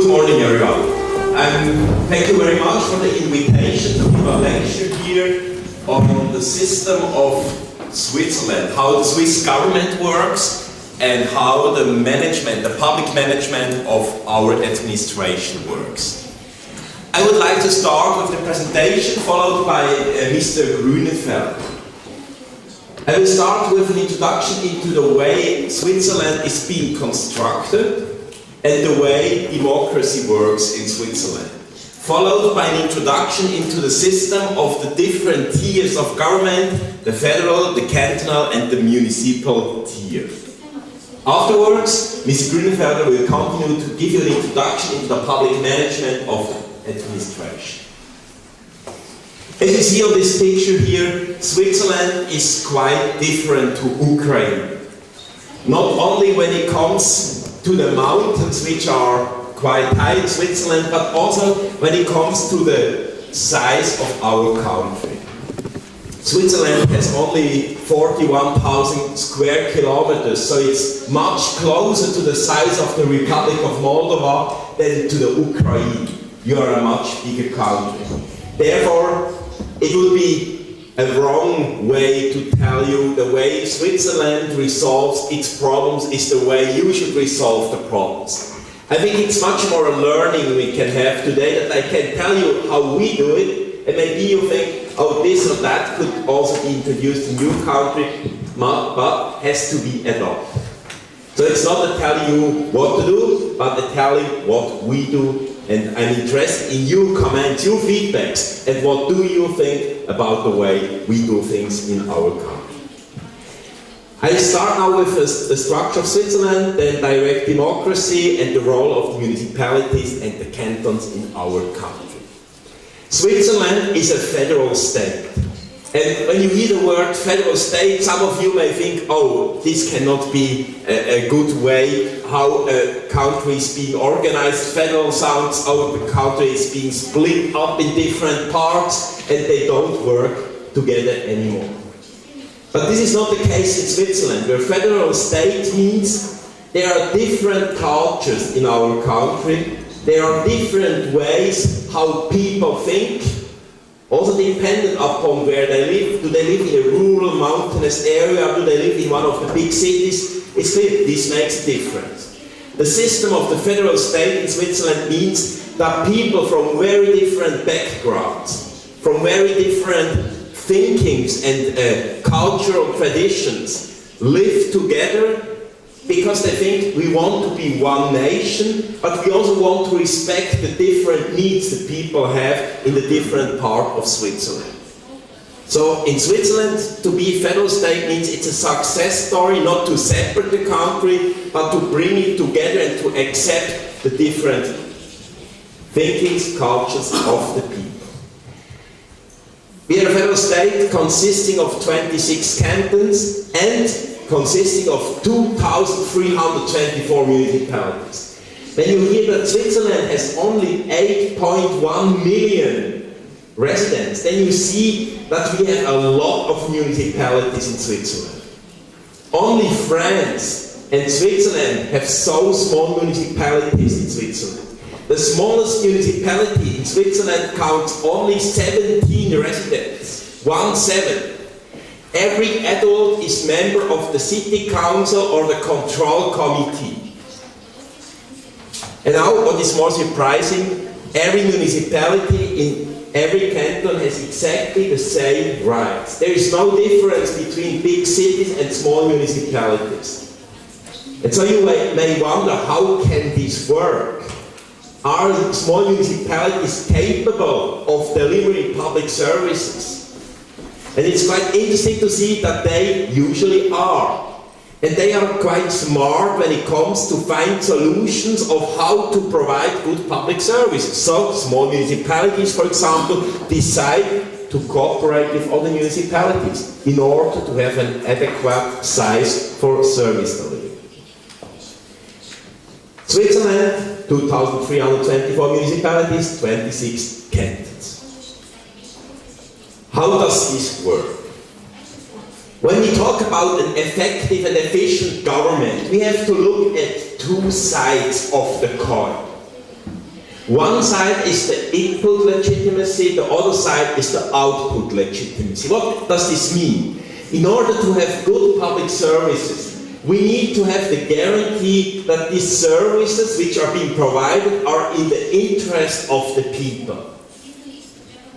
Good morning, everyone. Thank you very much for the invitation to give a lecture here on the system of Switzerland, how the Swiss government works, and how the management, the public management of our administration works. I would like to start with the presentation, followed by Mr. Ghrünenfelder. I will start with an introduction into the way Switzerland is being constructed and the way democracy works in Switzerland, followed by an introduction into the system of the different tiers of government, the federal, the cantonal, and the municipal tier. Afterwards, Mr. Ghrünenfelder will continue to give you an introduction into the public management of the administration. As you see on this picture here, Switzerland is quite different to Ukraine. Not only when it comes to the mountains, which are quite high in Switzerland, but also when it comes to the size of our country. Switzerland has only 41,000 square kilometers, so it's much closer to the size of the Republic of Moldova than to the Ukraine. You are a much bigger country. Therefore, it would be a wrong way to tell you the way Switzerland resolves its problems is the way you should resolve the problems. I think it's much more a learning we can have today, that I can tell you how we do it, and maybe you think, oh, this or that could also be introduced in your country, but has to be adopted. So it's not a telling you what to do, but a telling what we do. And I'm interested in your comments, your feedbacks, and what do you think about the way we do things in our country. I start now with the structure of Switzerland, then direct democracy, and the role of the municipalities and the cantons in our country. Switzerland is a federal state. And when you hear the word federal state, some of you may think, oh, this cannot be a good way how a country is being organized. Federal sounds, oh, the country is being split up in different parts and they don't work together anymore. But this is not the case in Switzerland, where federal state means there are different cultures in our country. There are different ways how people think, also dependent upon where they live. Do they live in a rural, mountainous area? Do they live in one of the big cities? It's clear this makes a difference. The system of the federal state in Switzerland means that people from very different backgrounds, from very different thinkings and cultural traditions live together because they think we want to be one nation, but we also want to respect the different needs that people have in the different part of Switzerland. So in Switzerland, to be a federal state means it's a success story, not to separate the country, but to bring it together and to accept the different thinkings, cultures of the people. We are a federal state consisting of 26 cantons and consisting of 2,324 municipalities. When you hear that Switzerland has only 8.1 million residents, then you see that we have a lot of municipalities in Switzerland. Only France and Switzerland have so small municipalities in Switzerland. The smallest municipality in Switzerland counts only 17 residents, 17. Every adult is member of the city council or the control committee. And now, what is more surprising, every municipality in every canton has exactly the same rights. There is no difference between big cities and small municipalities. And so you may wonder, how can this work? Are small municipalities capable of delivering public services? And it's quite interesting to see that they usually are. And they are quite smart when it comes to find solutions of how to provide good public services. So small municipalities, for example, decide to cooperate with other municipalities in order to have an adequate size for service delivery. Switzerland, 2,324 municipalities, 26 cantons. How does this work? When we talk about an effective and efficient government, we have to look at two sides of the coin. One side is the input legitimacy, the other side is the output legitimacy. What does this mean? In order to have good public services, we need to have the guarantee that these services which are being provided are in the interest of the people.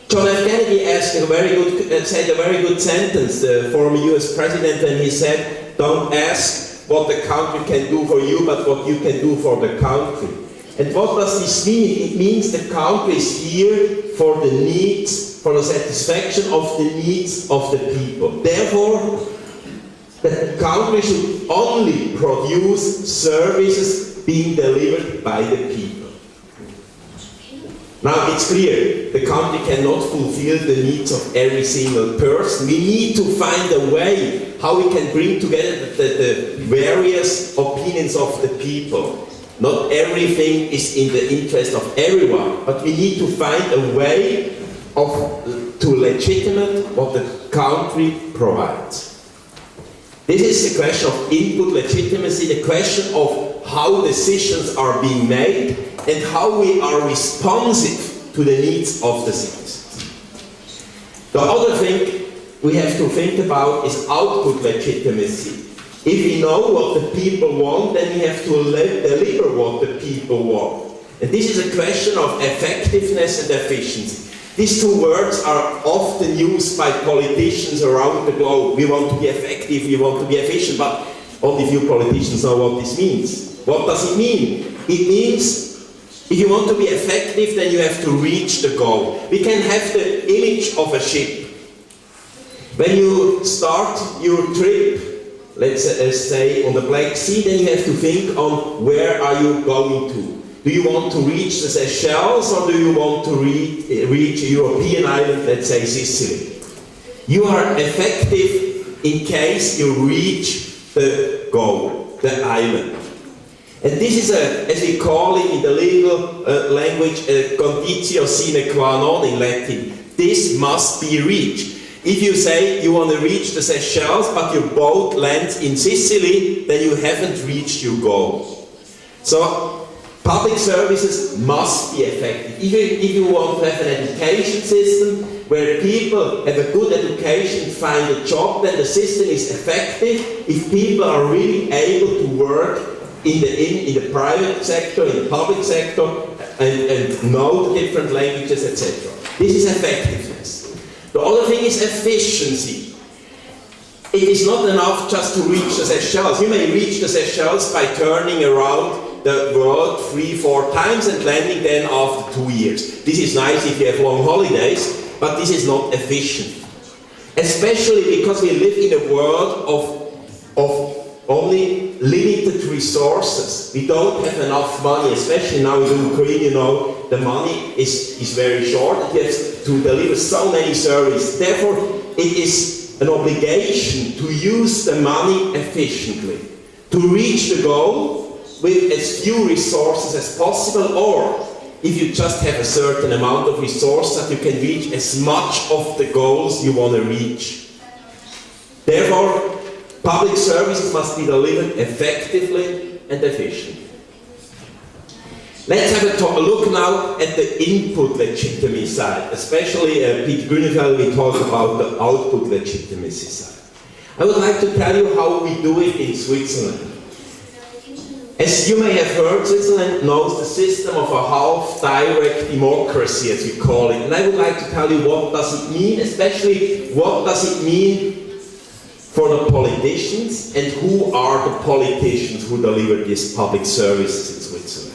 John F. Kennedy said a very good sentence, the former US president, when he said, "Don't ask what the country can do for you, but what you can do for the country." And what does this mean? It means the country is here for the needs, for the satisfaction of the needs of the people. Therefore, the country should only produce services being delivered by the people. Now it's clear, the country cannot fulfill the needs of every single person. We need to find a way how we can bring together the various opinions of the people. Not everything is in the interest of everyone, but we need to find a way to legitimate what the country provides. This is the question of input legitimacy, the question of how decisions are being made and how we are responsive to the needs of the citizens. The other thing we have to think about is output legitimacy. If we know what the people want, then we have to deliver what the people want. And this is a question of effectiveness and efficiency. These two words are often used by politicians around the globe. We want to be effective, we want to be efficient, but only few politicians know what this means. What does it mean? It means if you want to be effective, then you have to reach the goal. We can have the image of a ship. When you start your trip, let's say on the Black Sea, then you have to think on where are you going to. Do you want to reach the Seychelles or do you want to reach a European island, let's say Sicily? You are effective in case you reach the goal, the island. And this is as we call it in the legal language, a conditio sine qua non in Latin. This must be reached. If you say you want to reach the Seychelles, but your boat lands in Sicily, then you haven't reached your goal. So, public services must be effective. If you want to have an education system where people have a good education, find a job, then the system is effective if people are really able to work in the private sector, in the public sector, and know the different languages, etc. This is effectiveness. The other thing is efficiency. It is not enough just to reach the Seychelles. You may reach the Seychelles by turning around the world 3-4 times and landing then after 2 years. This is nice if you have long holidays, but this is not efficient. Especially because we live in a world of only limited resources. We don't have enough money, especially now in Ukraine, you know, the money is very short. You have to deliver so many services. Therefore, it is an obligation to use the money efficiently, to reach the goal with as few resources as possible, or if you just have a certain amount of resources that you can reach as much of the goals you want to reach. Therefore, public services must be delivered effectively and efficiently. Let's have a look now at the input legitimacy side, especially Pete Grünefeld will talk about the output legitimacy side. I would like to tell you how we do it in Switzerland. As you may have heard, Switzerland knows the system of a half-direct democracy, as we call it, and I would like to tell you what does it mean, especially what does it mean for the politicians, and who are the politicians who deliver these public services in Switzerland.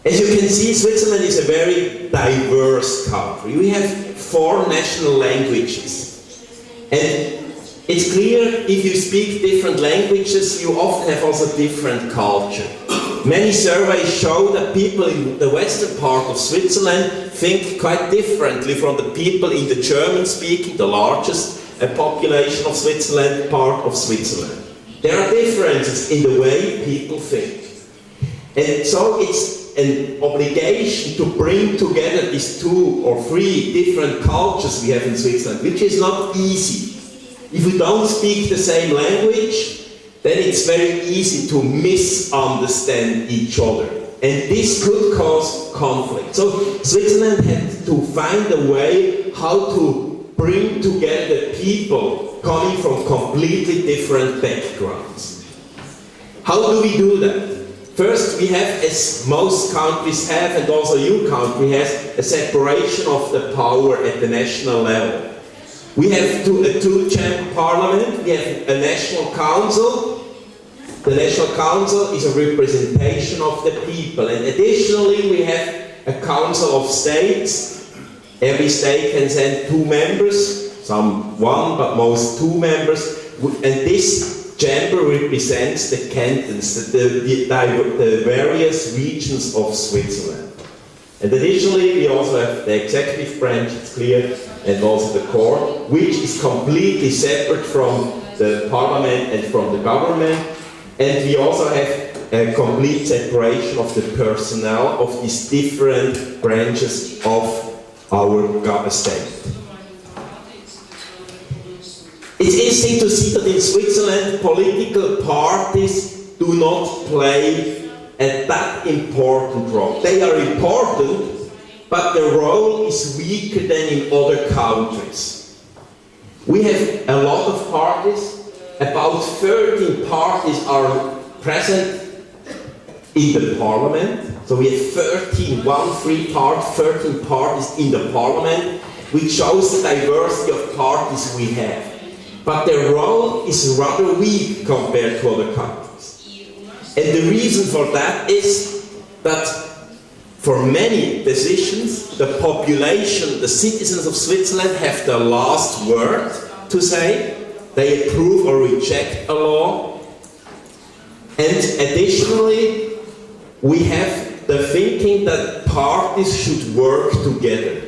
As you can see, Switzerland is a very diverse country. We have 4 national languages. And it's clear if you speak different languages, you often have also different culture. Many surveys show that people in the western part of Switzerland think quite differently from the people in the German-speaking, the largest population of Switzerland, part of Switzerland. There are differences in the way people think. And so it's an obligation to bring together these 2 or 3 different cultures we have in Switzerland, which is not easy. If we don't speak the same language, then it's very easy to misunderstand each other. And this could cause conflict. So Switzerland had to find a way how to bring together people coming from completely different backgrounds. How do we do that? First, we have, as most countries have, and also your country has, a separation of the power at the national level. We have a two-chamber parliament, we have a national council. The national council is a representation of the people, and additionally we have a council of states. Every state can send 2 members, some 1, but most 2 members, and this chamber represents the cantons, the various regions of Switzerland. And additionally, we also have the executive branch, it's clear, and also the court, which is completely separate from the parliament and from the government. And we also have a complete separation of the personnel of these different branches of our state. It's interesting to see that in Switzerland, political parties do not play a that important role. They are important, but their role is weaker than in other countries. We have a lot of parties. About 13 parties are present in the parliament. So we have 13 parties in the parliament, which shows the diversity of parties we have. But their role is rather weak compared to other countries. And the reason for that is that for many decisions, the population, the citizens of Switzerland have the last word to say. They approve or reject a law. And additionally, we have the thinking that parties should work together.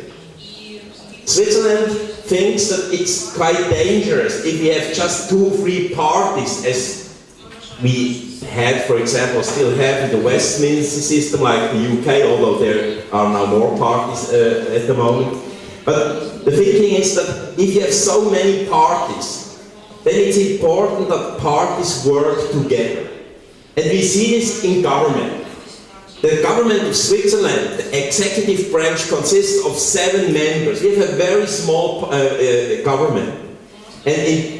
Switzerland thinks that it's quite dangerous if we have just 2-3 parties, as we had, for example, still have in the Westminster system, like the UK, although there are now more parties at the moment. But the thinking is that if you have so many parties, then it's important that parties work together. And we see this in government. The government of Switzerland, the executive branch, consists of 7 members. We have a very small government. And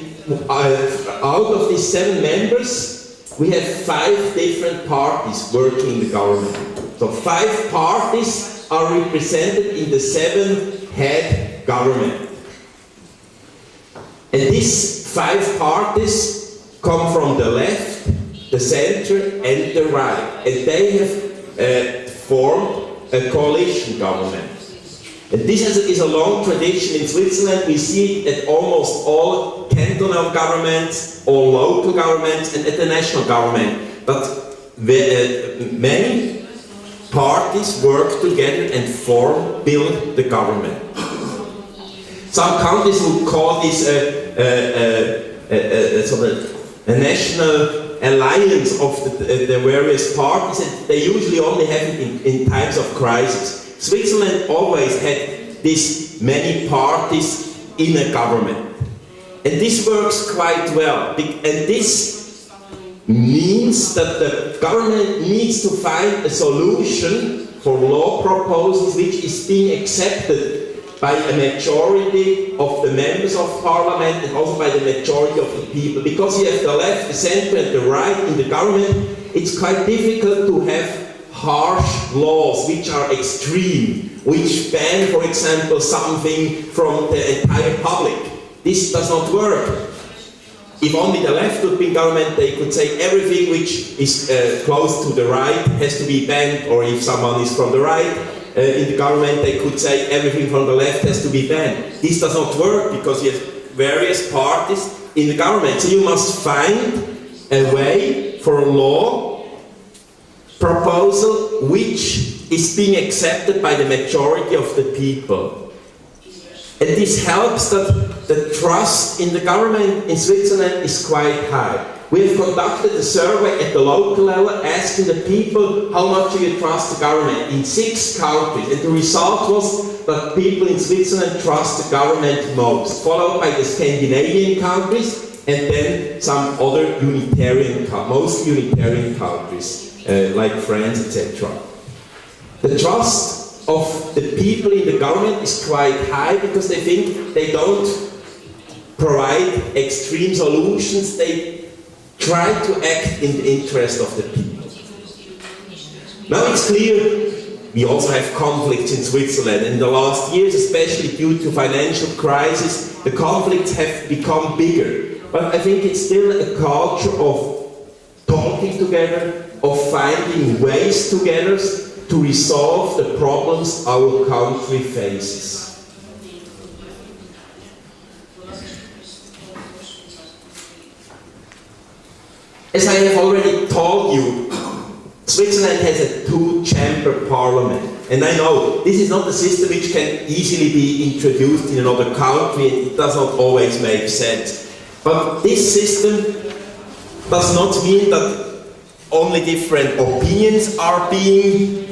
out of these 7 members, we have 5 different parties working in the government. So 5 parties are represented in the 7-head government. And these 5 parties come from the left, the center, and the right. And they have formed a coalition government. And this is a long tradition in Switzerland. We see it at almost all cantonal governments, all local governments, and at the national government. But many parties work together and build the government. Some countries would call this a national alliance of the various parties, and they usually only have it in times of crisis. Switzerland always had these many parties in a government. And this works quite well. And this means that the government needs to find a solution for law proposals which is being accepted by a majority of the members of parliament and also by the majority of the people. Because you have the left, the center, and the right in the government, it's quite difficult to have harsh laws which are extreme, which ban, for example, something from the entire public. This does not work. If only the left would be in government, they could say everything which is close to the right has to be banned, or if someone is from the right, in the government, they could say everything from the left has to be banned. This does not work because you have various parties in the government. So you must find a way for a law proposal which is being accepted by the majority of the people. And this helps that the trust in the government in Switzerland is quite high. We have conducted a survey at the local level asking the people how much do you trust the government in 6 countries, and the result was that people in Switzerland trust the government most, followed by the Scandinavian countries and then some other mostly unitarian countries. like friends, etc. The trust of the people in the government is quite high because they think they don't provide extreme solutions, they try to act in the interest of the people. Now it's clear we also have conflicts in Switzerland. In the last years, especially due to financial crisis, the conflicts have become bigger. But I think it's still a culture of talking together, of finding ways together to resolve the problems our country faces. As I have already told you, Switzerland has a two-chamber parliament. And I know this is not a system which can easily be introduced in another country. It does not always make sense. But this system does not mean that only different opinions are being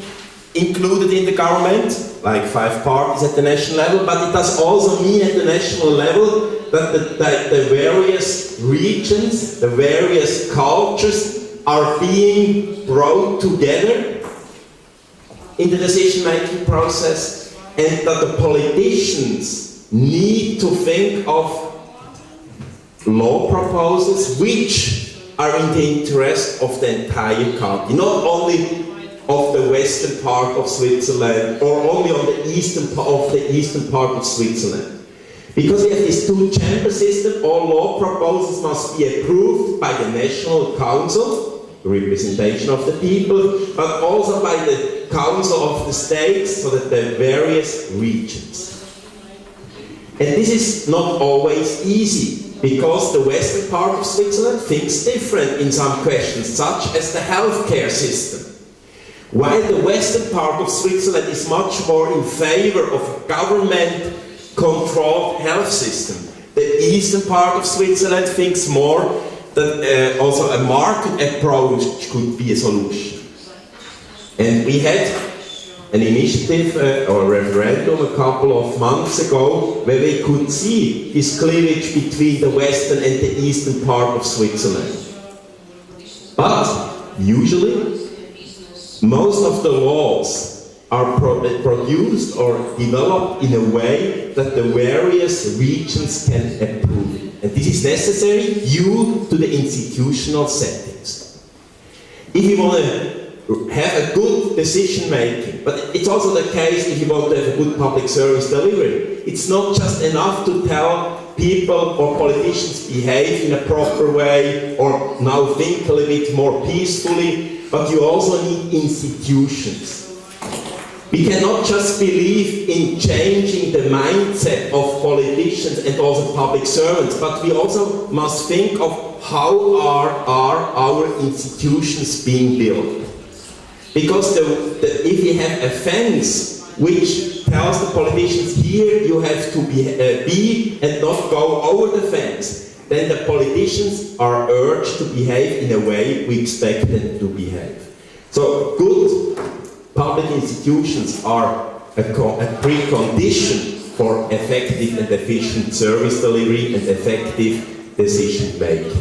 included in the government, like 5 parties at the national level, but it does also mean at the national level that the various regions, the various cultures are being brought together in the decision-making process, and that the politicians need to think of law proposals which are in the interest of the entire country, not only of the western part of Switzerland or only on the eastern part of Switzerland. Because we have this two-chamber system, all law proposals must be approved by the National Council, the representation of the people, but also by the Council of the States, so that the various regions. And this is not always easy, because the western part of Switzerland thinks different in some questions, such as the healthcare system. While the western part of Switzerland is much more in favor of a government-controlled health system, the eastern part of Switzerland thinks more that also a market approach could be a solution. And we had an initiative or a referendum a couple of months ago where we could see this cleavage between the western and the eastern part of Switzerland. But usually most of the laws are produced or developed in a way that the various regions can approve. And this is necessary due to the institutional settings. If you want to have a good decision making, but it's also the case if you want to have a good public service delivery, it's not just enough to tell people or politicians behave in a proper way or now think a little bit more peacefully, but you also need institutions. We cannot just believe in changing the mindset of politicians and also public servants, but we also must think of how are our institutions being built. Because if you have a fence which tells the politicians here you have to be and not go over the fence, then the politicians are urged to behave in a way we expect them to behave. So good public institutions are a precondition for effective and efficient service delivery and effective decision making.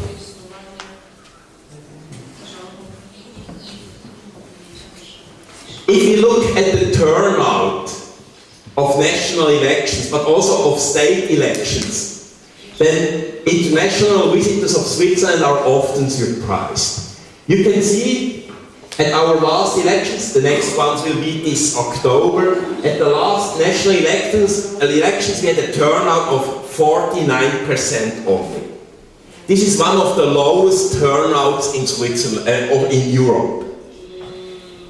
If you look at the turnout of national elections, but also of state elections, then international visitors of Switzerland are often surprised. You can see at our last elections, the next ones will be this October, at the last national elections we had a turnout of 49% only. This is one of the lowest turnouts in Switzerland or in Europe.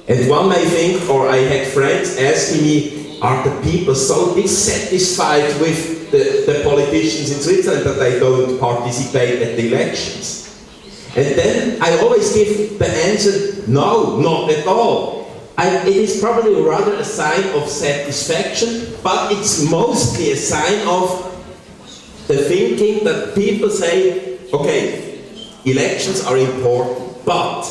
And one may think, or I had friends asking me, are the people so dissatisfied with the politicians in Switzerland that they don't participate at the elections? And then I always give the answer, no, not at all. It is probably rather a sign of satisfaction, but it's mostly a sign of the thinking that people say, okay, elections are important, but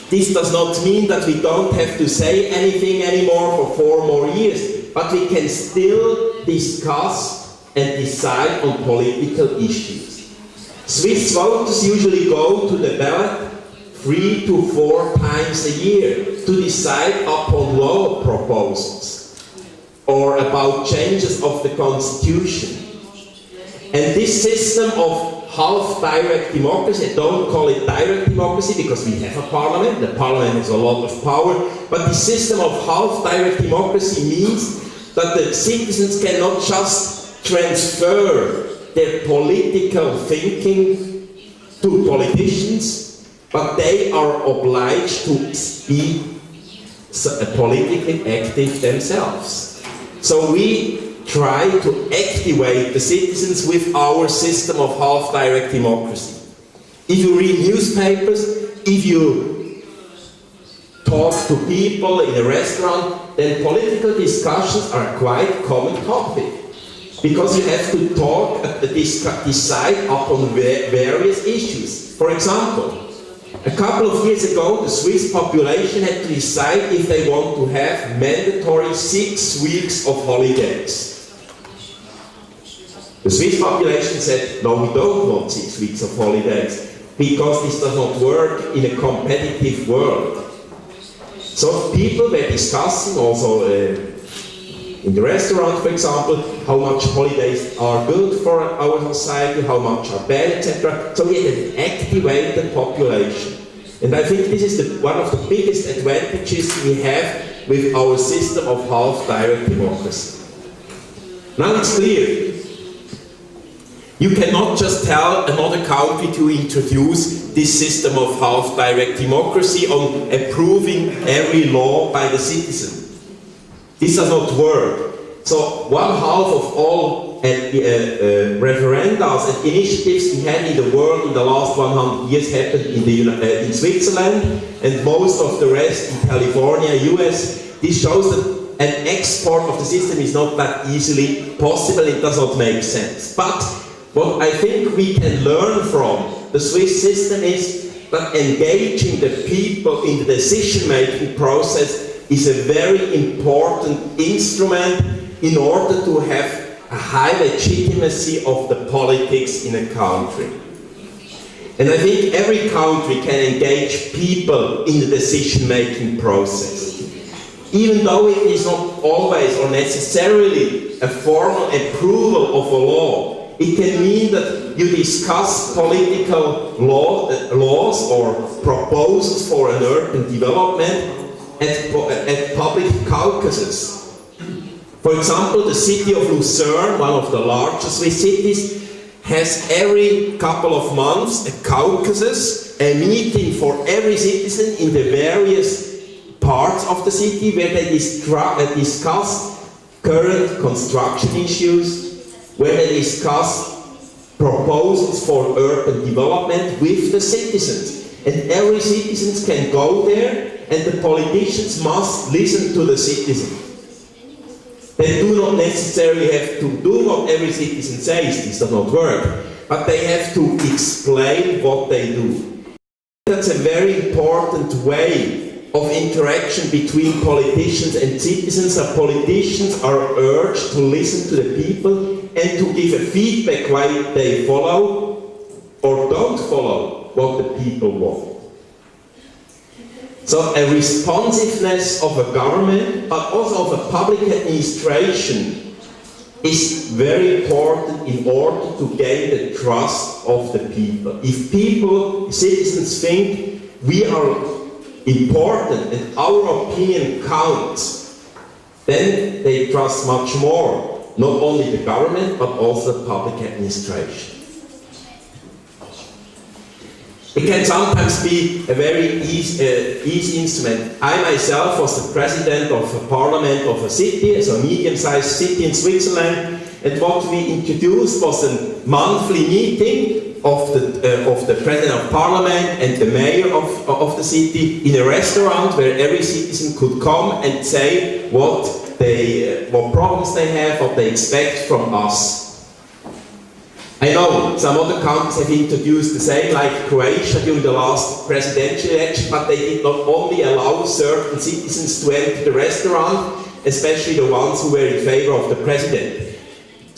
this does not mean that we don't have to say anything anymore for 4 more years, but we can still discuss and decide on political issues. Swiss voters usually go to the ballot 3 to 4 times a year to decide upon law proposals or about changes of the constitution. And this system of half-direct democracy, I don't call it direct democracy because we have a parliament, the parliament has a lot of power, but the system of half-direct democracy means that the citizens cannot just transfer their political thinking to politicians, but they are obliged to be politically active themselves. So we try to activate the citizens with our system of half-direct democracy. If you read newspapers, if you talk to people in a restaurant, then political discussions are quite a common topic. Because you have to talk, decide upon various issues. For example, a couple of years ago, the Swiss population had to decide if they want to have mandatory 6 weeks of holidays. The Swiss population said, no, we don't want 6 weeks of holidays, because this does not work in a competitive world. So people were discussing also in the restaurant, for example, how much holidays are good for our society, how much are bad, etc. So we had an activated population. And I think this is one of the biggest advantages we have with our system of half-direct democracy. Now it's clear. You cannot just tell another country to introduce this system of half-direct democracy on approving every law by the citizen. This does not work. So 1/2 of all referendums and initiatives we had in the world in the last 100 years happened in Switzerland, and most of the rest in California, US. This shows that an export of the system is not that easily possible. It does not make sense. But what I think we can learn from the Swiss system is that engaging the people in the decision-making process is a very important instrument in order to have a high legitimacy of the politics in a country. And I think every country can engage people in the decision-making process. Even though it is not always or necessarily a formal approval of a law, it can mean that you discuss political laws or proposals for an urban development at public caucuses. For example, the city of Lucerne, one of the largest Swiss cities, has every couple of months a caucuses, a meeting for every citizen in the various parts of the city where they discuss current construction issues, where they discuss proposals for urban development with the citizens. And every citizen can go there, and the politicians must listen to the citizens. They do not necessarily have to do what every citizen says, this does not work, but they have to explain what they do. That's a very important way of interaction between politicians and citizens. So politicians are urged to listen to the people and to give a feedback why they follow or don't follow what the people want. So a responsiveness of a government, but also of a public administration, is very important in order to gain the trust of the people. If people, citizens think we are important and our opinion counts, then they trust much more, not only the government, but also the public administration. It can sometimes be a very easy instrument. I myself was the president of a parliament of a city, so a medium-sized city in Switzerland, and what we introduced was a monthly meeting of the president of parliament and the mayor of the city in a restaurant where every citizen could come and say what problems they have, what they expect from us. I know some other countries have introduced the same, like Croatia during the last presidential election, but they did not only allow certain citizens to enter the restaurant, especially the ones who were in favor of the president.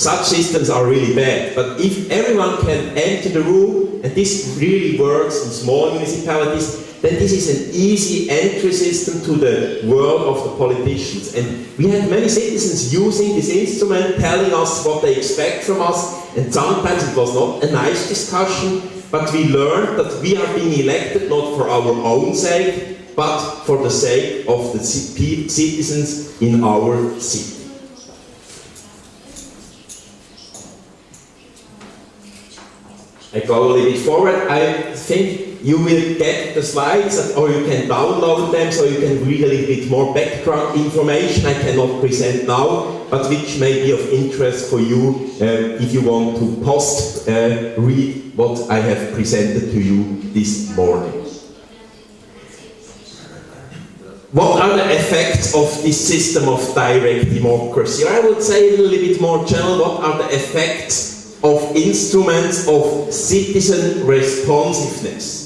such systems are really bad. But if everyone can enter the room, and this really works in small municipalities, then this is an easy entry system to the world of the politicians. And we had many citizens using this instrument, telling us what they expect from us, and sometimes it was not a nice discussion, but we learned that we are being elected not for our own sake, but for the sake of the citizens in our city. I go a little bit forward. I think you will get the slides, or you can download them, so you can read a little bit more background information I cannot present now, but which may be of interest for you if you want to read what I have presented to you this morning. What are the effects of this system of direct democracy? I would say a little bit more general, what are the effects of instruments of citizen responsiveness?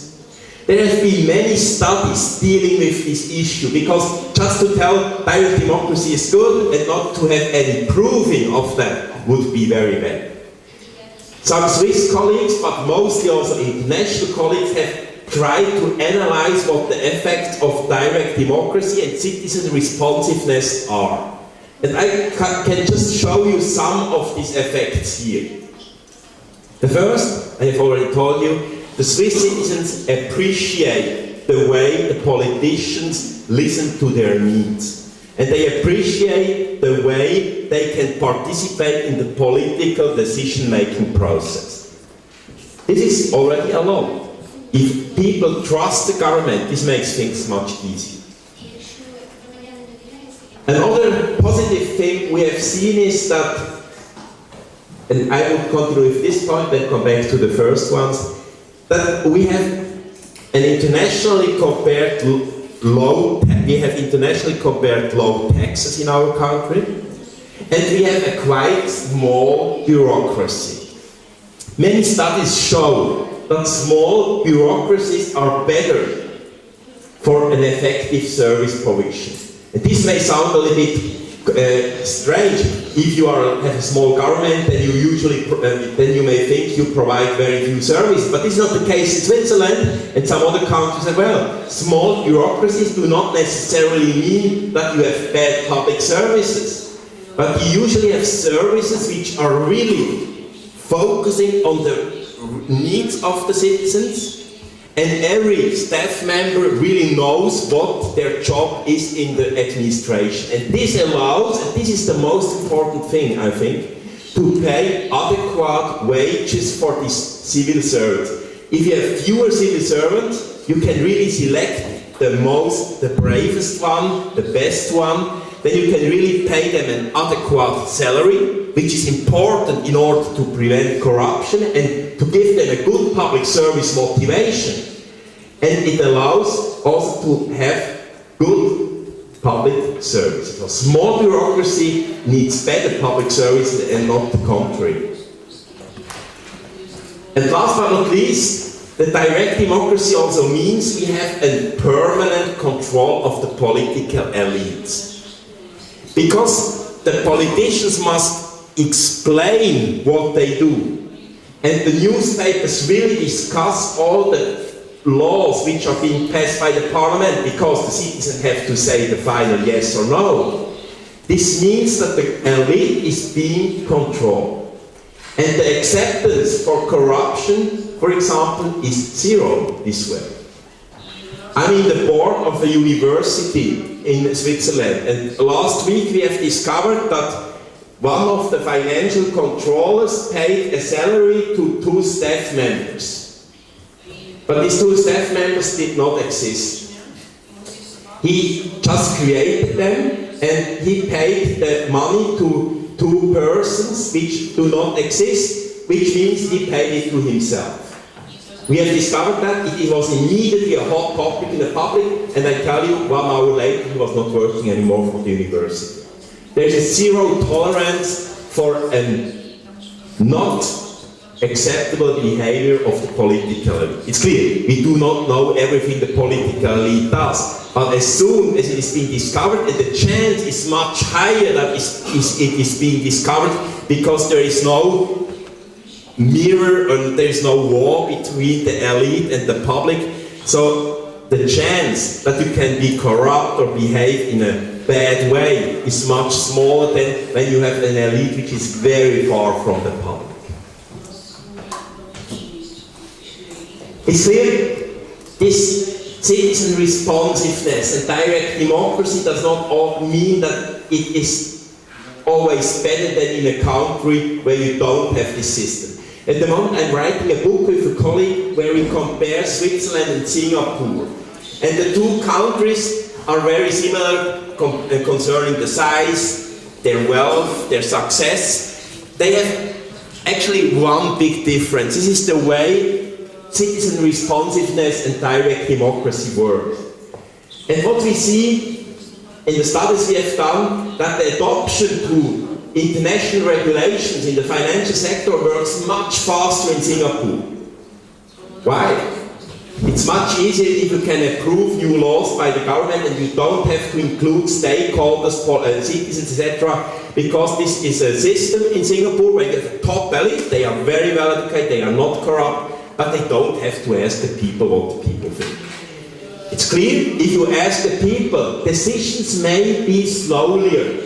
There have been many studies dealing with this issue, because just to tell direct democracy is good and not to have any proving of that would be very bad. Some Swiss colleagues, but mostly also international colleagues, have tried to analyze what the effects of direct democracy and citizen responsiveness are. And I can just show you some of these effects here. The first, I have already told you, the Swiss citizens appreciate the way the politicians listen to their needs. And they appreciate the way they can participate in the political decision-making process. This is already a lot. If people trust the government, this makes things much easier. Another positive thing we have seen is that, and I will continue with this point, then come back to the first ones, that we have an internationally compared low taxes in our country, and we have a quite small bureaucracy. Many studies show that small bureaucracies are better for an effective service provision. And this may sound a little bit strange. If you have a small government, then you may think you provide very few services. But this is not the case in Switzerland and some other countries as well. Small bureaucracies do not necessarily mean that you have bad public services. But you usually have services which are really focusing on the needs of the citizens, and every staff member really knows what their job is in the administration. And this allows, and this is the most important thing, I think, to pay adequate wages for these civil servants. If you have fewer civil servants, you can really select the bravest one, the best one, then you can really pay them an adequate salary, which is important in order to prevent corruption and to give them a good public service motivation. And it allows also to have good public service. So small bureaucracy needs better public service and not the contrary. And last but not least, the direct democracy also means we have a permanent control of the political elites. Because the politicians must explain what they do. And the newspapers really discuss all the laws which are being passed by the parliament, because the citizens have to say the final yes or no. This means that the elite is being controlled. And the acceptance for corruption, for example, is zero this way. I'm in the board of a university in Switzerland, and last week we have discovered that one of the financial controllers paid a salary to 2 staff members. But these 2 staff members did not exist. He just created them, and he paid the money to 2 persons which do not exist, which means he paid it to himself. We have discovered that it was immediately a hot topic in the public, and I tell you, 1 hour later he was not working anymore for the university. There is a zero tolerance for a not acceptable behavior of the political elite. It's clear, we do not know everything the political elite does, but as soon as it is being discovered, and the chance is much higher that it is being discovered, because there is no mirror and there is no wall between the elite and the public, so the chance that you can be corrupt or behave in a bad way is much smaller than when you have an elite which is very far from the public. It's clear, this citizen responsiveness and direct democracy does not mean that it is always better than in a country where you don't have this system. At the moment I'm writing a book with a colleague where we compare Switzerland and Singapore. And the two countries are very similar concerning the size, their wealth, their success. They have actually one big difference. This is the way citizen responsiveness and direct democracy work. And what we see in the studies we have done, that the adoption to international regulations in the financial sector works much faster in Singapore. Why? It's much easier if you can approve new laws by the government and you don't have to include stakeholders, citizens, etc. Because this is a system in Singapore where you have a top elite, they are very well educated, they are not corrupt, but they don't have to ask the people what the people think. It's clear, if you ask the people, decisions may be slower,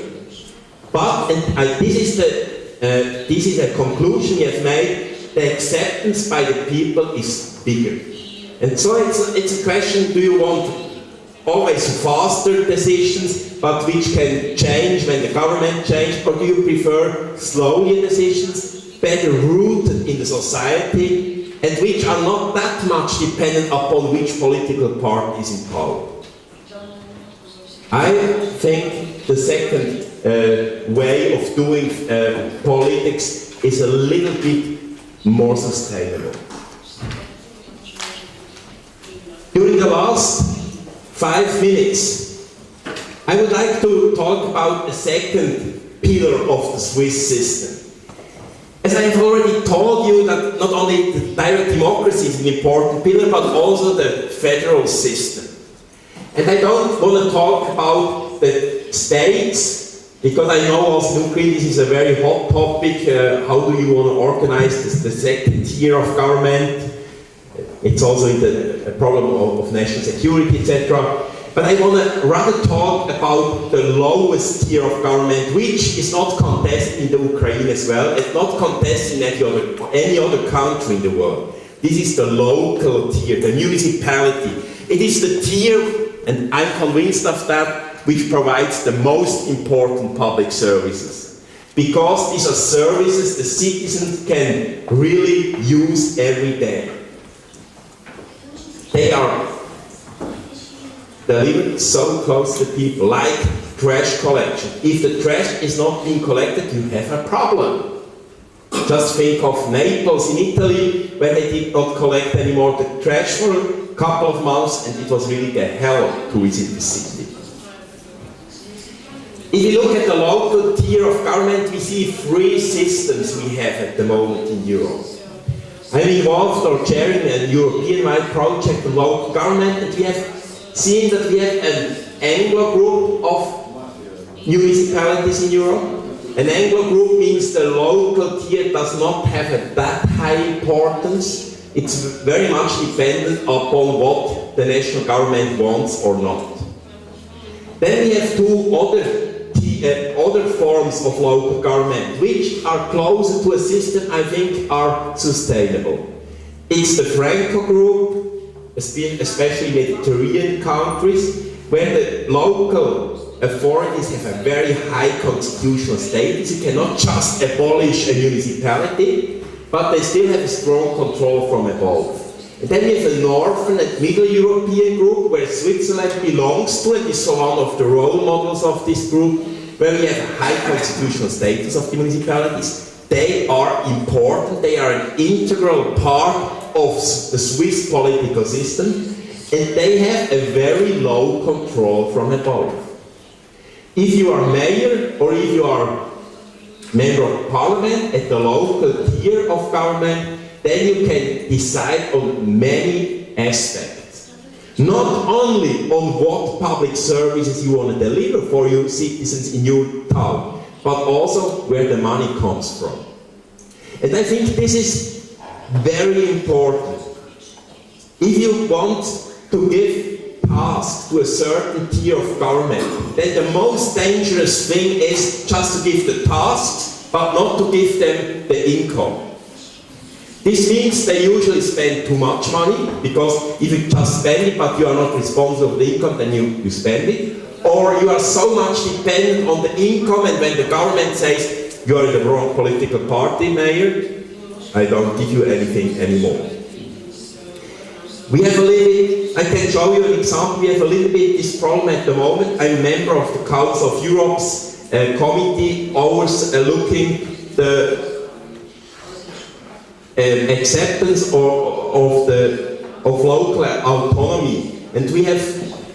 but, and this is a conclusion you have made, the acceptance by the people is bigger. And so it's a question, do you want always faster decisions, but which can change when the government changes, or do you prefer slower decisions, better rooted in the society, and which are not that much dependent upon which political party is in power? I think the second way of doing politics is a little bit more sustainable. During the last 5 minutes, I would like to talk about the second pillar of the Swiss system. As I have already told you that not only the direct democracy is an important pillar, but also the federal system. And I don't want to talk about the states, because I know also in Ukraine this is a very hot topic. How do you want to organize the second tier of government? It's also a problem of national security, etc. But I want to rather talk about the lowest tier of government, which is not contested in the Ukraine as well. It's not contested in any other country in the world. This is the local tier, the municipality. It is the tier, and I'm convinced of that, which provides the most important public services. Because these are services the citizens can really use every day. They are delivered so close to people, like trash collection. If the trash is not being collected, you have a problem. Just think of Naples in Italy, where they did not collect anymore the trash for a couple of months, and it was really the hell to visit the city. If you look at the local tier of government, we see 3 systems we have at the moment in Europe. I'm involved or chairing a European-wide project on local government, and we have seen that we have an Anglo group of municipalities in Europe. An Anglo group means the local tier does not have that high importance. It's very much dependent upon what the national government wants or not. Then we have 2 other forms of local government, which are closer to a system I think are sustainable. It's the Franco group, especially Mediterranean countries, where the local authorities have a very high constitutional status. You cannot just abolish a municipality, but they still have a strong control from above. And then we have a northern and middle European group, where Switzerland belongs to, and is one of the role models of this group, where we have a high constitutional status of the municipalities. They are important, they are an integral part of the Swiss political system, and they have a very low control from above. If you are mayor, or if you are member of parliament at the local tier of government, then you can decide on many aspects. Not only on what public services you want to deliver for your citizens in your town, but also where the money comes from. And I think this is very important. If you want to give tasks to a certain tier of government, then the most dangerous thing is just to give the tasks, but not to give them the income. This means they usually spend too much money, because if you just spend it but you are not responsible for the income, then you spend it. Or you are so much dependent on the income, and when the government says you are in the wrong political party, mayor, I don't give you anything anymore. We have a little bit, I can show you an example, we have a little bit this problem at the moment. I'm a member of the Council of Europe's committee overlooking the acceptance of local autonomy. And we have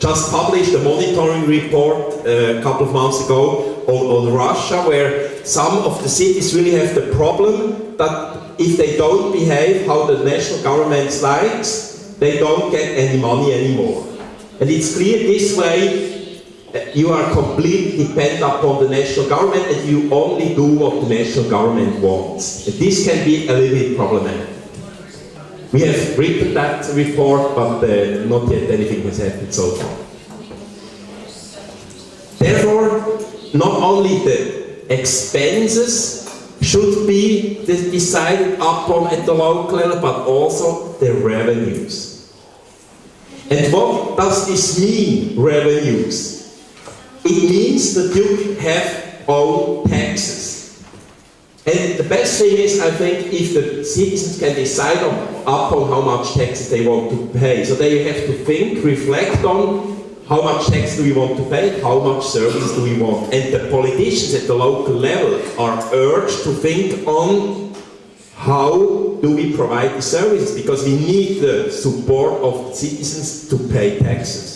just published a monitoring report a couple of months ago on Russia, where some of the cities really have the problem that if they don't behave how the national government likes, they don't get any money anymore. And it's clear this way you are completely dependent upon the national government, and you only do what the national government wants. And this can be a little bit problematic. We have written that report, but not yet anything has happened so far. Therefore, not only the expenses should be decided upon at the local level, but also the revenues. And what does this mean, revenues? It means that you have own taxes. And the best thing is, I think, if the citizens can decide upon how much taxes they want to pay. So they have to think, reflect on how much tax do we want to pay, how much service do we want. And the politicians at the local level are urged to think on how do we provide the services, because we need the support of citizens to pay taxes.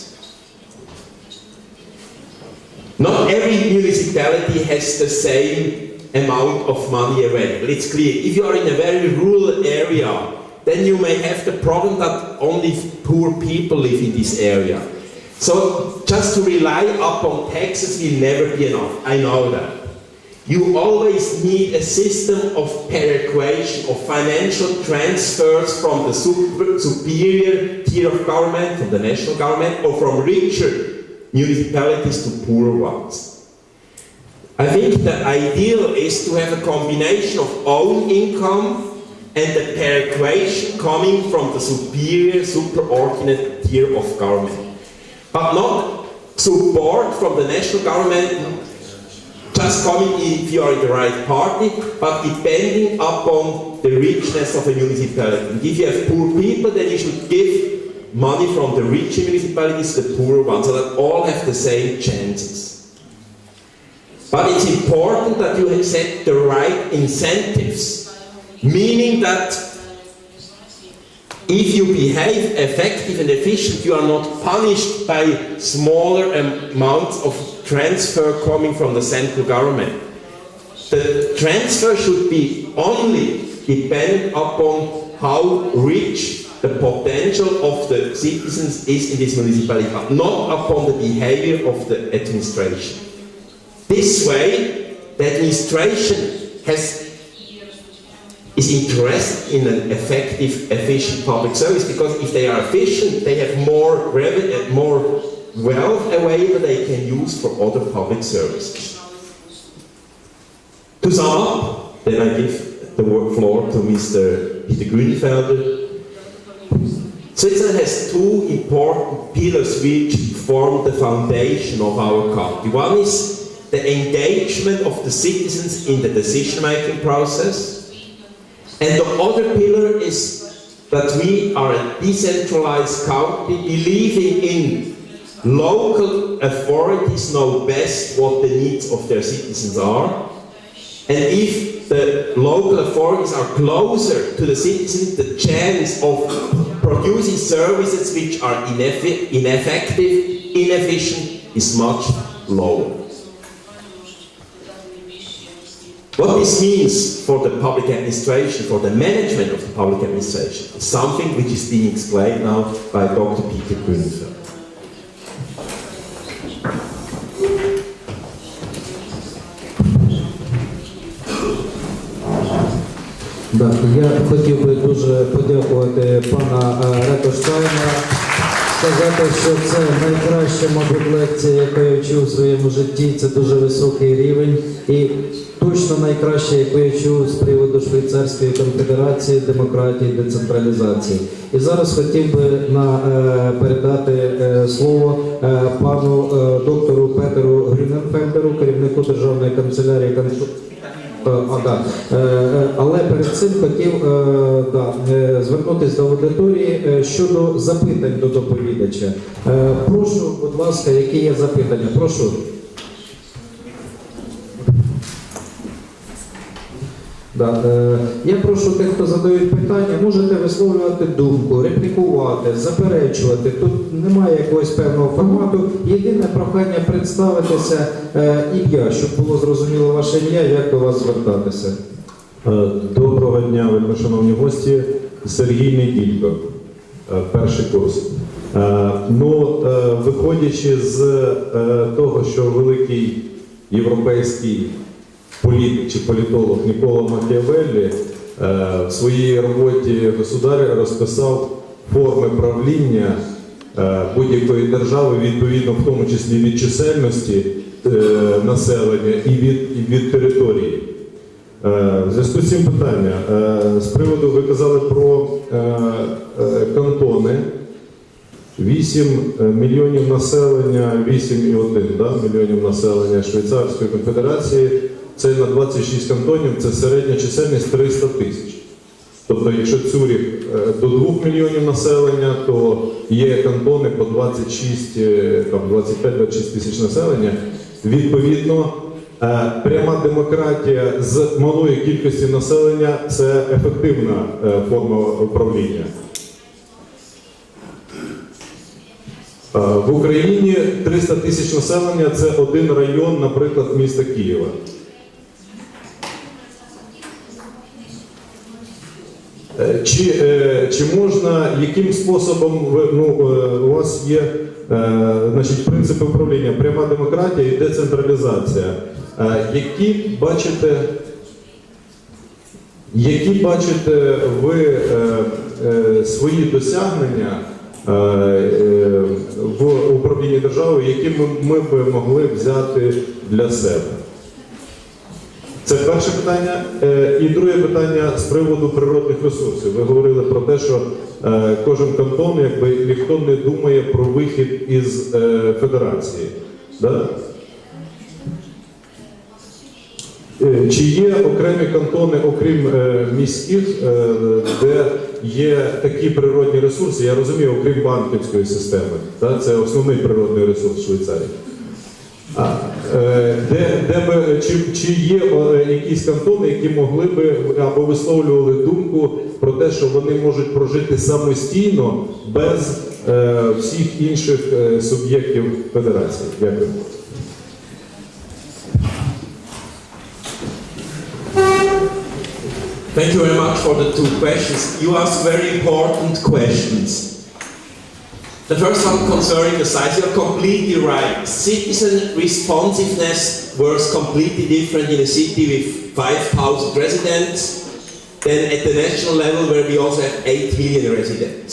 Not every municipality has the same amount of money available. It's clear. If you are in a very rural area, then you may have the problem that only poor people live in this area. So just to rely upon taxes will never be enough. I know that. You always need a system of perequation, of financial transfers from the superior tier of government, from the national government, or from richer municipalities to poorer ones. I think the ideal is to have a combination of own income and the perequation coming from the superior, superordinate tier of government. But not support from the national government just coming if you are in the right party, but depending upon the richness of a municipality. And if you have poor people, then you should give money from the richer municipalities to the poorer ones, so that all have the same chances. But it's important that you set the right incentives, meaning that if you behave effective and efficient, you are not punished by smaller amounts of transfer coming from the central government. The transfer should be only dependent upon how rich the potential of the citizens is in this municipality, but not upon the behavior of the administration. This way, the administration is interested in an effective, efficient public service, because if they are efficient, they have more revenue, more wealth available they can use for other public services. To sum up, then I give the floor to Mr. Peter Grünefelder. Switzerland has two important pillars which form the foundation of our country. One is the engagement of the citizens in the decision-making process. And the other pillar is that we are a decentralized country, believing in local authorities know best what the needs of their citizens are. And if the local authorities are closer to the citizens, the chance of producing services which are ineffective, inefficient, is much lower. What this means for the public administration, for the management of the public administration, is something which is being explained now by Dr. Petera Grünenfeldera. Так, я хотів би дуже подякувати пана Рето Штайнера, сказати, що це найкраща, мабуть, лекція, яку я вчив у своєму житті, це дуже високий рівень і точно найкраще, яку я чув з приводу Швейцарської Конфедерації, демократії, децентралізації. І зараз хотів би передати слово пану доктору Петеру Грюненфельдеру, керівнику Державної канцелярії Але перед цим хотів звернутися до аудиторії щодо запитань до доповідача. Прошу, будь ласка, які є запитання? Прошу. Я прошу тих, хто задають питання, можете висловлювати думку, реплікувати, заперечувати. Тут немає якогось певного формату. Єдине прохання представитися ім'я, щоб було зрозуміло ваше ім'я, як до вас звертатися. Доброго дня, вельмишановні гості. Сергій Неділько, перший курс. Виходячи з того, що великий європейський політик чи політолог Нікола Макіавеллі в своїй роботі «Государь» розписав форми правління будь-якої держави, відповідно, в тому числі від чисельності населення і від території. В зв'язку з цим питання. З приводу, ви казали про кантони. 8 мільйонів населення, 8,1 мільйонів населення Швейцарської Конфедерації. Це на 26 кантонів, це середня чисельність 300 тисяч. Тобто, якщо Цюріх до 2 мільйонів населення, то є кантони по 25-26 тисяч населення. Відповідно, пряма демократія з малої кількості населення – це ефективна форма управління. В Україні 300 тисяч населення – це один район, наприклад, міста Києва. Чи можна, яким способом у вас є принципи управління, пряма демократія і децентралізація? Які бачите ви свої досягнення в управлінні державою, які ми б могли взяти для себе? Це перше питання. І друге питання з приводу природних ресурсів. Ви говорили про те, що кожен кантон, ніхто не думає про вихід із федерації. Да? Чи є окремі кантони, окрім міських, де є такі природні ресурси, я розумію, окрім банківської системи, да? Це основний природний ресурс Швейцарії. Чи є якісь кантони, які могли би або висловлювали думку про те, що вони можуть прожити самостійно без всіх інших суб'єктів федерації? Дякую. Thank you very much for the two questions. You asked very important questions. The first one concerning the size, you're completely right. Citizen responsiveness was completely different in a city with 5,000 residents than at the national level where we also have 8 million residents.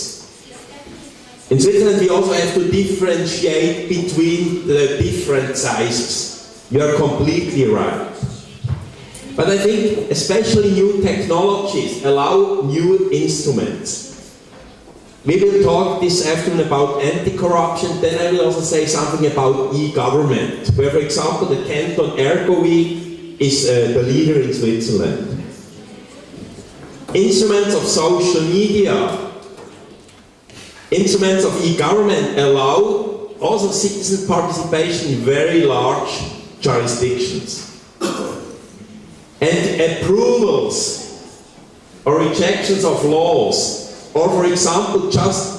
In Switzerland we also have to differentiate between the different sizes. You are completely right. But I think especially new technologies allow new instruments. We will talk this afternoon about anti-corruption, then I will also say something about e-government, where, for example, the canton Аарgau is the leader in Switzerland. Instruments of social media, instruments of e-government allow also citizen participation in very large jurisdictions. And approvals or rejections of laws, or for example, just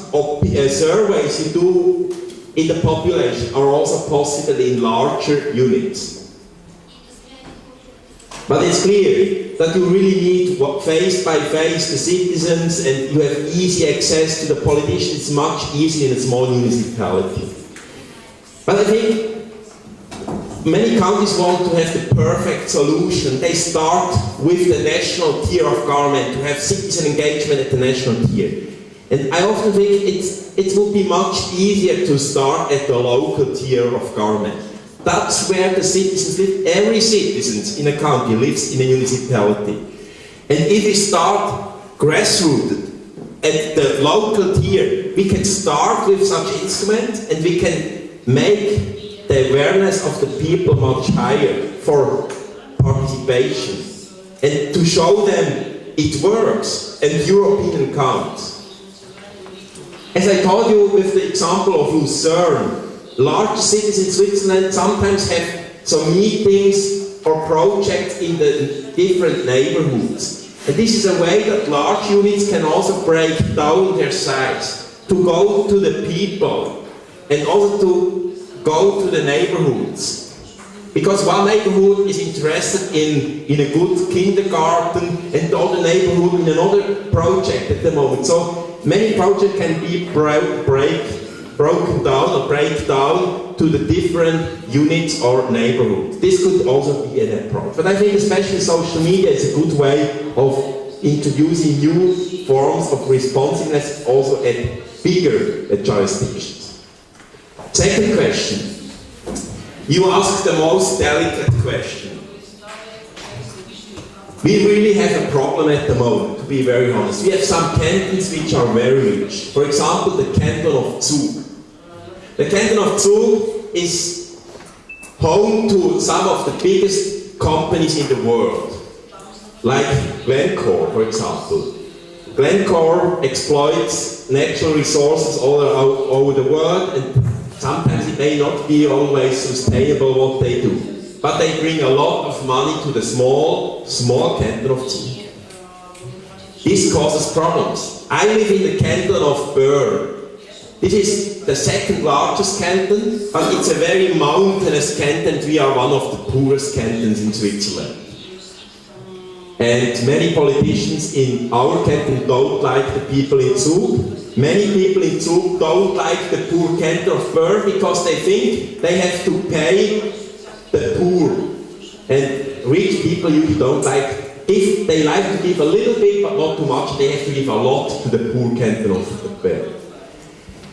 surveys you do in the population are also possible in larger units. But it's clear that you really need face by face the citizens, and you have easy access to the politicians much easier in a small municipality. But I think many countries want to have the perfect solution. They start with the national tier of government, to have citizen engagement at the national tier. And I often think it would be much easier to start at the local tier of government. That's where the citizens live. Every citizen in a country lives in a municipality. And if we start grassroots at the local tier, we can start with such instruments, and we can make the awareness of the people much higher for participation, and to show them it works and your opinion counts. As I told you with the example of Lucerne, large cities in Switzerland sometimes have some meetings or projects in the different neighborhoods. And this is a way that large units can also break down their size, to go to the people and also to go to the neighborhoods. Because one neighborhood is interested in a good kindergarten, and the other neighborhood in another project at the moment. So many projects can be broken down or break down to the different units or neighborhoods. This could also be an approach. But I think especially social media is a good way of introducing new forms of responsiveness also at bigger jurisdictions. Second question. You asked the most delicate question. We really have a problem at the moment, to be very honest. We have some cantons which are very rich. For example, the canton of Zug. The canton of Zug is home to some of the biggest companies in the world, like Glencore, for example. Glencore exploits natural resources all over the world, and sometimes it may not be always sustainable what they do. But they bring a lot of money to the small canton of Zug. This causes problems. I live in the canton of Bern. This is the second largest canton, but it's a very mountainous canton. We are one of the poorest cantons in Switzerland. And many politicians in our canton don't like the people in Zug. Many people in Zug don't like the poor canton of Bern because they think they have to pay the poor. And rich people usually don't like. If they like to give a little bit but not too much, they have to give a lot to the poor canton of Bern.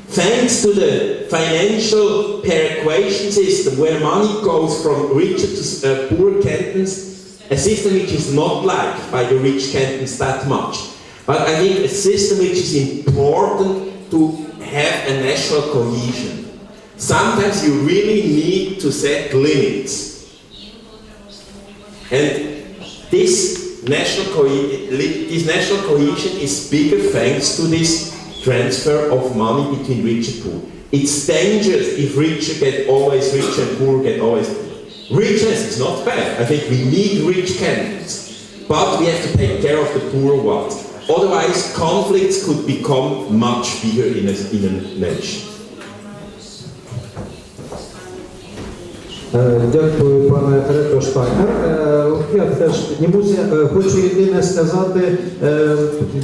Thanks to the financial perequation system, where money goes from richer to poor cantons, a system which is not liked by the rich cantons that much. But I think a system which is important to have a national cohesion. Sometimes you really need to set limits. And this national cohesion is bigger thanks to this transfer of money between rich and poor. It's dangerous if richer get always richer and poor get always poor. Richness is not bad. I think we need rich cantons, but we have to take care of the poor ones. Otherwise, conflicts could become much bigger in a nation. Дякую, пане Рето Штайнер. Я теж піднімуся. Хочу єдине сказати,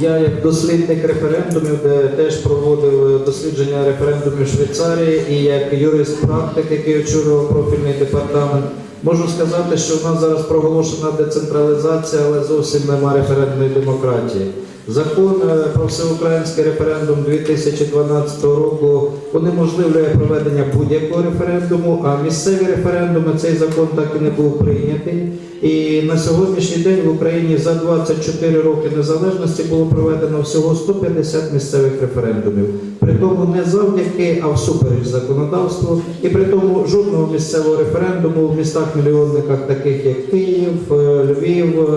я як дослідник референдумів, де теж проводив дослідження референдумів в Швейцарії, і як юрист-практик, який очолював профільний департамент, можу сказати, що в нас зараз проголошена децентралізація, але зовсім нема референдумної демократії. Закон про всеукраїнський референдум 2012 року унеможливлює проведення будь-якого референдуму, а місцеві референдуми цей закон так і не був прийнятий. І на сьогоднішній день в Україні за 24 роки незалежності було проведено всього 150 місцевих референдумів. При тому не завдяки, а всупереч законодавству. І при тому жодного місцевого референдуму в містах-мільйонниках, таких як Київ, Львів,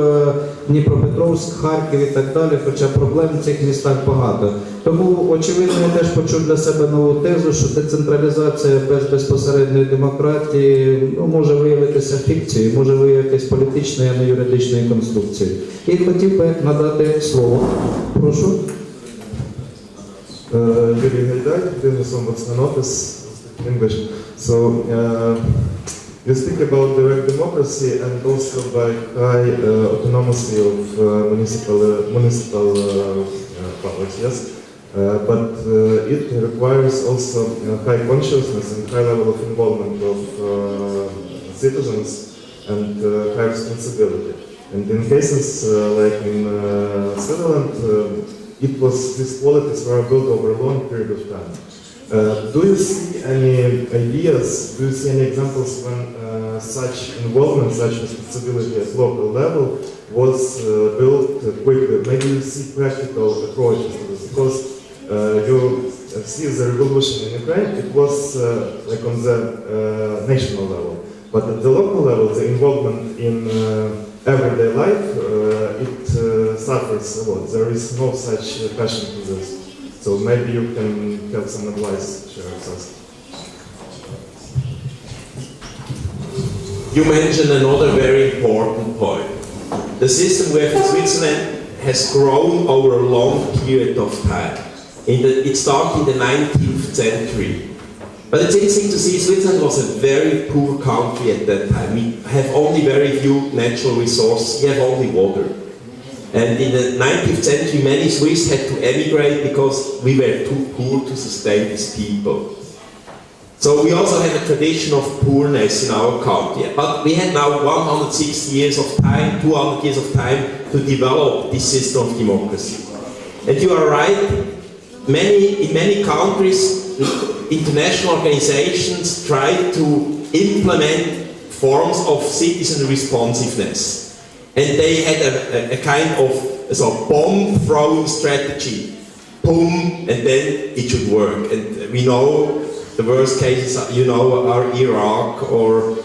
Дніпропетровськ, Харків і так далі, хоча проблем в цих містах багато. Тому, очевидно, я теж почув для себе нову тезу, що децентралізація без безпосередньої демократії може виявитися фікцією, може виявитися політичною, а не юридичною конструкцією. І хотів би надати слово. Прошу. Юрій Гайдай, business ombudsman office, English. So You speak about direct democracy and also by high autonomy of municipal powers, yes? But it requires also high consciousness and high level of involvement of citizens and high responsibility. And in cases like in Switzerland, these qualities were built over a long period of time. Do you see any ideas, do you see any examples when such involvement, such responsibility at local level was built quickly? Maybe you see practical approaches to this, because you see the revolution in Ukraine, it was like on the national level. But at the local level, the involvement in everyday life, it suffers a lot. There is no such passion to this. So maybe you can have some advice to share with us. You mentioned another very important point. The system we have in Switzerland has grown over a long period of time. It started in the 19th century. But it's interesting to see Switzerland was a very poor country at that time. We have only very few natural resources. We have only water. And in the 19th century, many Swiss had to emigrate because we were too poor to sustain these people. So we also have a tradition of poorness in our country. But we had now 160 years of time, 200 years of time to develop this system of democracy. And you are right, in many countries, international organizations try to implement forms of citizen responsiveness. And they had a kind of bomb-throwing strategy. Boom, and then it should work. And we know the worst cases, are Iraq or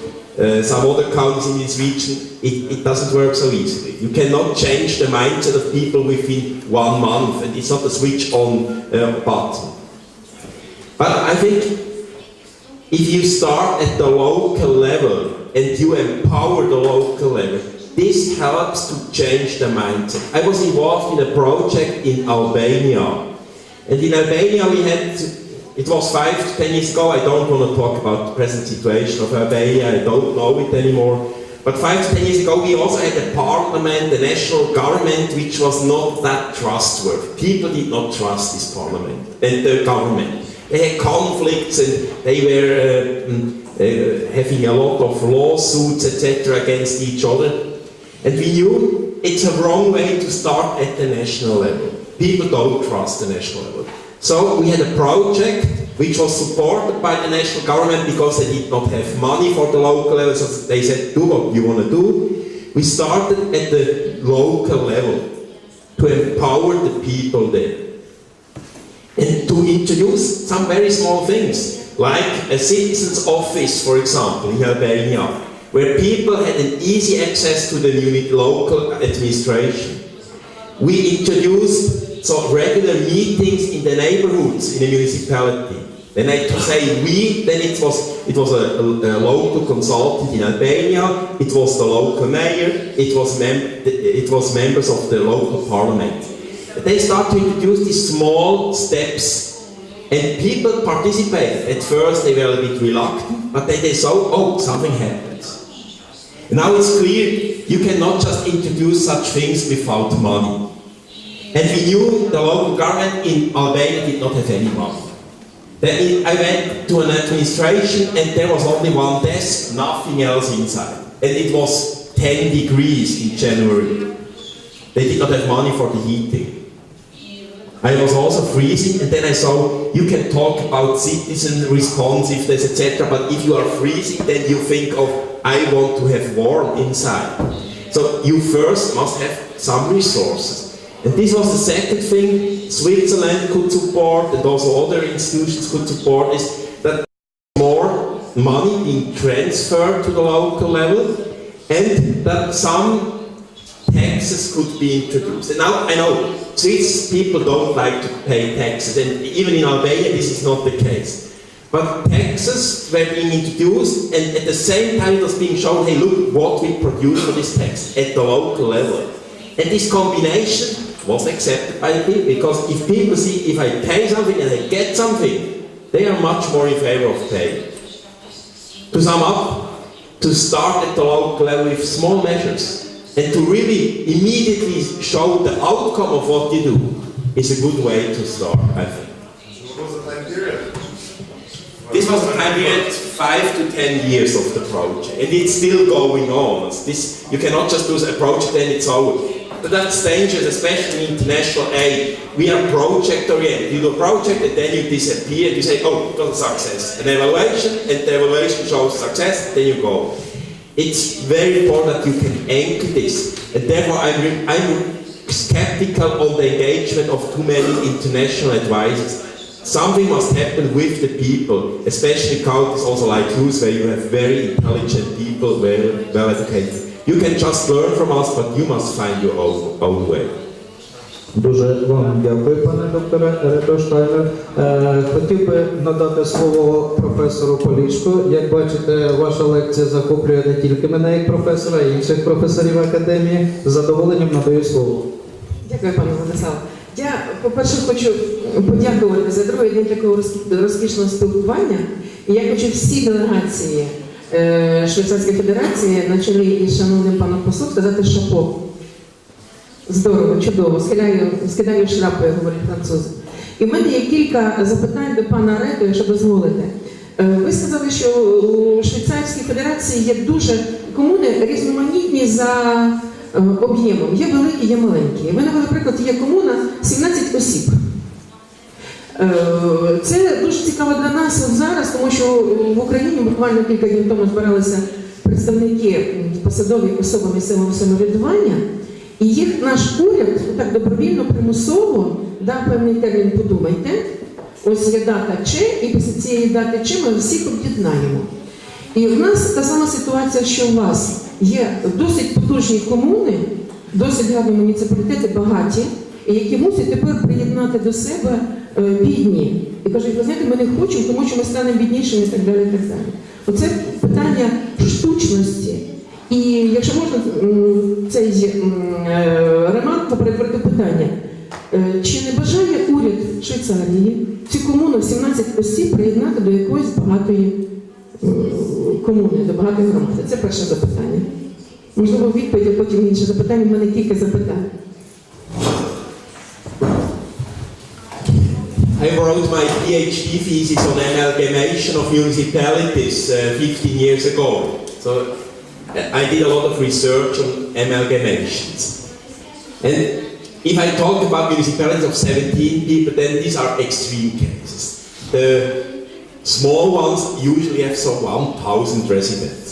some other countries in this region. It doesn't work so easily. You cannot change the mindset of people within 1 month, and it's not a switch-on button. But I think if you start at the local level and you empower the local level, this helps to change the mindset. I was involved in a project in Albania. And in Albania it was 5 to 10 years ago, I don't want to talk about the present situation of Albania, I don't know it anymore. But 5 to 10 years ago we also had a parliament, a national government, which was not that trustworthy. People did not trust this parliament and the government. They had conflicts and they were having a lot of lawsuits, etc. against each other. And we knew it's a wrong way to start at the national level. People don't trust the national level. So we had a project which was supported by the national government because they did not have money for the local level, so they said, do what you want to do. We started at the local level to empower the people there. And to introduce some very small things, like a citizen's office, for example, in Albania, where people had an easy access to the local administration. We introduced regular meetings in the neighborhoods in the municipality. Then I to say we, then it was a local consultant in Albania, it was the local mayor, it was members of the local parliament. They start to introduce these small steps, and people participated. At first they were a bit reluctant, but then they saw, oh, something happens. And now it's clear you cannot just introduce such things without money. And we knew the local government in Albania did not have any money. Then I went to an administration and there was only one desk, nothing else inside. And it was 10 degrees in January. They did not have money for the heating. I was also freezing, and then I saw you can talk about citizen responsiveness, etc. But if you are freezing, then you think of, I want to have warm inside. So you first must have some resources. And this was the second thing Switzerland could support, and also other institutions could support, is that more money being transferred to the local level, and that some taxes could be introduced. And now I know Swiss people don't like to pay taxes, and even in Albania this is not the case. But taxes were being introduced, and at the same time it was being shown, hey, look what we produce for this tax at the local level. And this combination was accepted by the people, because if people see if I pay something and I get something, they are much more in favor of paying. To sum up, to start at the local level with small measures and to really immediately show the outcome of what you do is a good way to start, I think. What was the time period? This was a time period 5 to 10 years of the project, and it's still going on. You cannot just do a project and it's over. But that's dangerous, especially in international aid. We are project oriented. You do a project and then you disappear. You say, oh, it was a success. An evaluation, and the evaluation shows success, then you go. It's very important that you can anchor this. And therefore I'm skeptical on the engagement of too many international advisors. Something must happen with the people, especially countries also like yours, where you have very intelligent people, very well educated. You can just learn from us, but you must find your own way. Дуже вам дякую, пане докторе Рето Штайнер. Хотів би надати слово професору Полішко. Як бачите, ваша лекція захоплює не тільки мене як професора, а й інших професорів академії. З задоволенням надаю слово. Дякую, пане Владислав. Я, по-перше, хочу подякувати за другий день такого розкішного спілкування. І я хочу всі делегації Швейцарської Федерації на чолі із шановним паном послом сказати шапо. Здорово, чудово, скидаю шляпу, як говорять французи. І в мене є кілька запитань до пана Рето, якщо дозволите. Ви сказали, що у Швейцарській Федерації є дуже комуни різноманітні за об'ємом. Є великі, є маленькі. Ви навели приклад, є комуна 17 осіб. Це дуже цікаво для нас зараз, тому що в Україні буквально кілька днів тому збиралися представники посадові особи місцевого самоврядування, і їх наш уряд так добровільно, примусово дав певний термін «подумайте». Ось є дата Ч, і після цієї дати Ч ми всіх об'єднаємо. І в нас та сама ситуація, що у вас є досить потужні комуни, досить гарні муніципалітети, багаті, які мусять тепер приєднати до себе бідні. І кажуть, ви знаєте, ми не хочемо, тому що ми станемо біднішими і так далі, і так далі. Оце питання штучності. І якщо можна цей ремарку перетворити питання, чи не бажає уряд Швейцарії цю комуну 17 осіб приєднати до якоїсь багатої комуни, до багатої громади? Це перше запитання. Можливо, відповідь, а потім інше запитання. У мене кілька запитань. I wrote my PhD thesis on amalgamation of municipalities 15 years ago. So I did a lot of research on amalgamations. And if I talk about municipalities of 17 people, then these are extreme cases. The small ones usually have some 1,000 residents.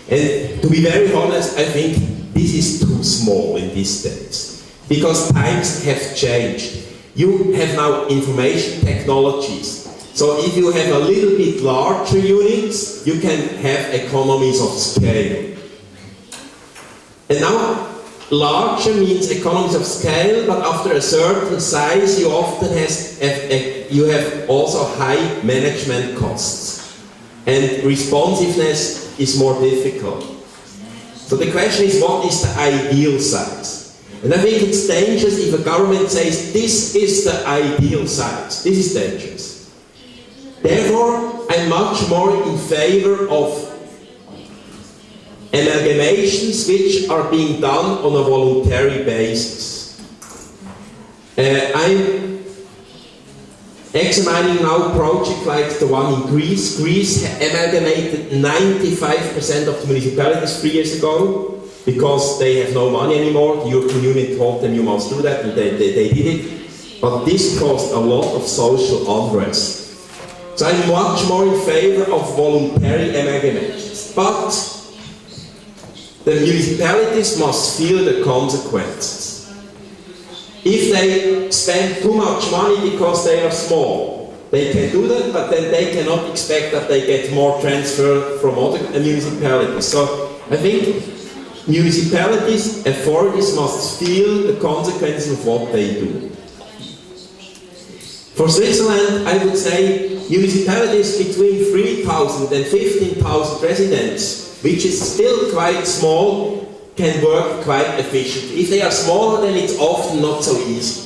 And to be very honest, I think this is too small in these days. Because times have changed. You have now information technologies. So if you have a little bit larger units, you can have economies of scale. And now, larger means economies of scale, but after a certain size, you often have also high management costs. And responsiveness is more difficult. So the question is, what is the ideal size? And I think it's dangerous if a government says, this is the ideal size. This is dangerous. Therefore, I'm much more in favor of amalgamations which are being done on a voluntary basis. I'm examining now projects like the one in Greece. Greece amalgamated 95% of the municipalities 3 years ago. Because they have no money anymore, the European Union told them you must do that, and they did it. But this caused a lot of social unrest. So I'm much more in favor of voluntary amalgamations. But the municipalities must feel the consequences. If they spend too much money because they are small, they can do that, but then they cannot expect that they get more transfer from other municipalities. So I think municipalities, authorities must feel the consequences of what they do. For Switzerland, I would say municipalities between 3,000 and 15,000 residents, which is still quite small, can work quite efficiently. If they are smaller, then it's often not so easy.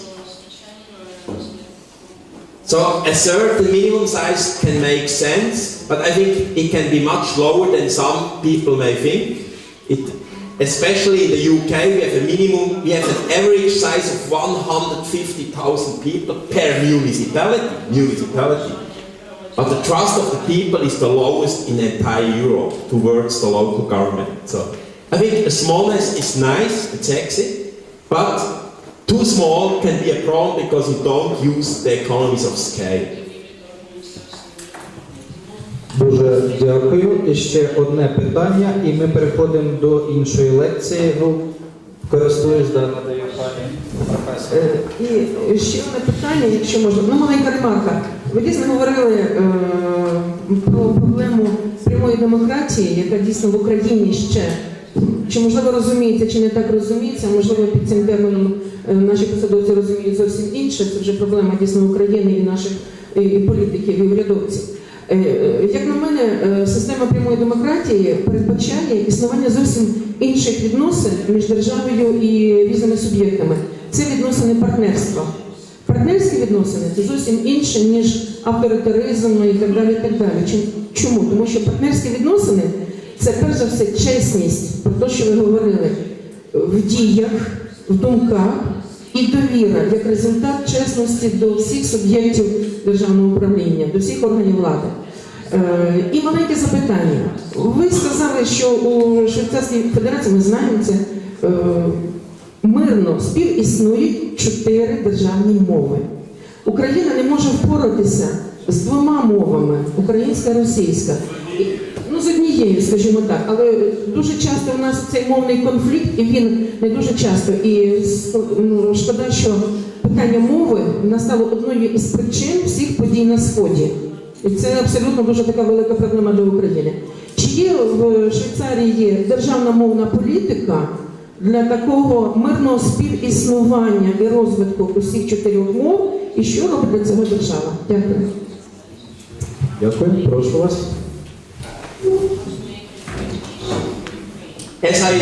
So a certain minimum size can make sense, but I think it can be much lower than some people may think. Especially in the UK, we have an average size of 150,000 people per municipality. But the trust of the people is the lowest in entire Europe towards the local government. So I think a smallness is nice, it's sexy, but too small can be a problem because you don't use the economies of scale. Дуже дякую. І ще одне питання, і ми переходимо до іншої лекції. Користуюсь, надаю пані професору. І ще одне питання, якщо можна. Маленька ремарка. Ви дійсно говорили про проблему прямої демократії, яка дійсно в Україні ще, чи можливо розуміється, чи не так розуміється, можливо під цим терміном наші посадовці розуміють зовсім інше. Це вже проблема дійсно України і наших і політиків, і урядовців. Як на мене, система прямої демократії передбачає існування зовсім інших відносин між державою і різними суб'єктами. Це відносини партнерства. Партнерські відносини – це зовсім інше, ніж авторитаризм і так далі, і так далі. Чому? Тому що партнерські відносини – це перш за все чесність, про те, що ви говорили, в діях, в думках і довіра, як результат чесності до всіх суб'єктів державного управління, до всіх органів влади. І маленьке запитання. Ви сказали, що у Швейцарській Конфедерації, ми знаємо це, мирно співіснують 4 державні мови. Україна не може впоратися з 2 мовами, українська і російська. З однією, скажімо так, але дуже часто у нас цей мовний конфлікт, і він не дуже часто, і шкода, що питання мови настало одною із причин всіх подій на Сході. І це абсолютно дуже така велика проблема для України. Чи є в Швейцарії державна мовна політика для такого мирного співіснування і розвитку усіх 4 мов, і що робить для цього держава? Дякую. Дякую, прошу вас. As I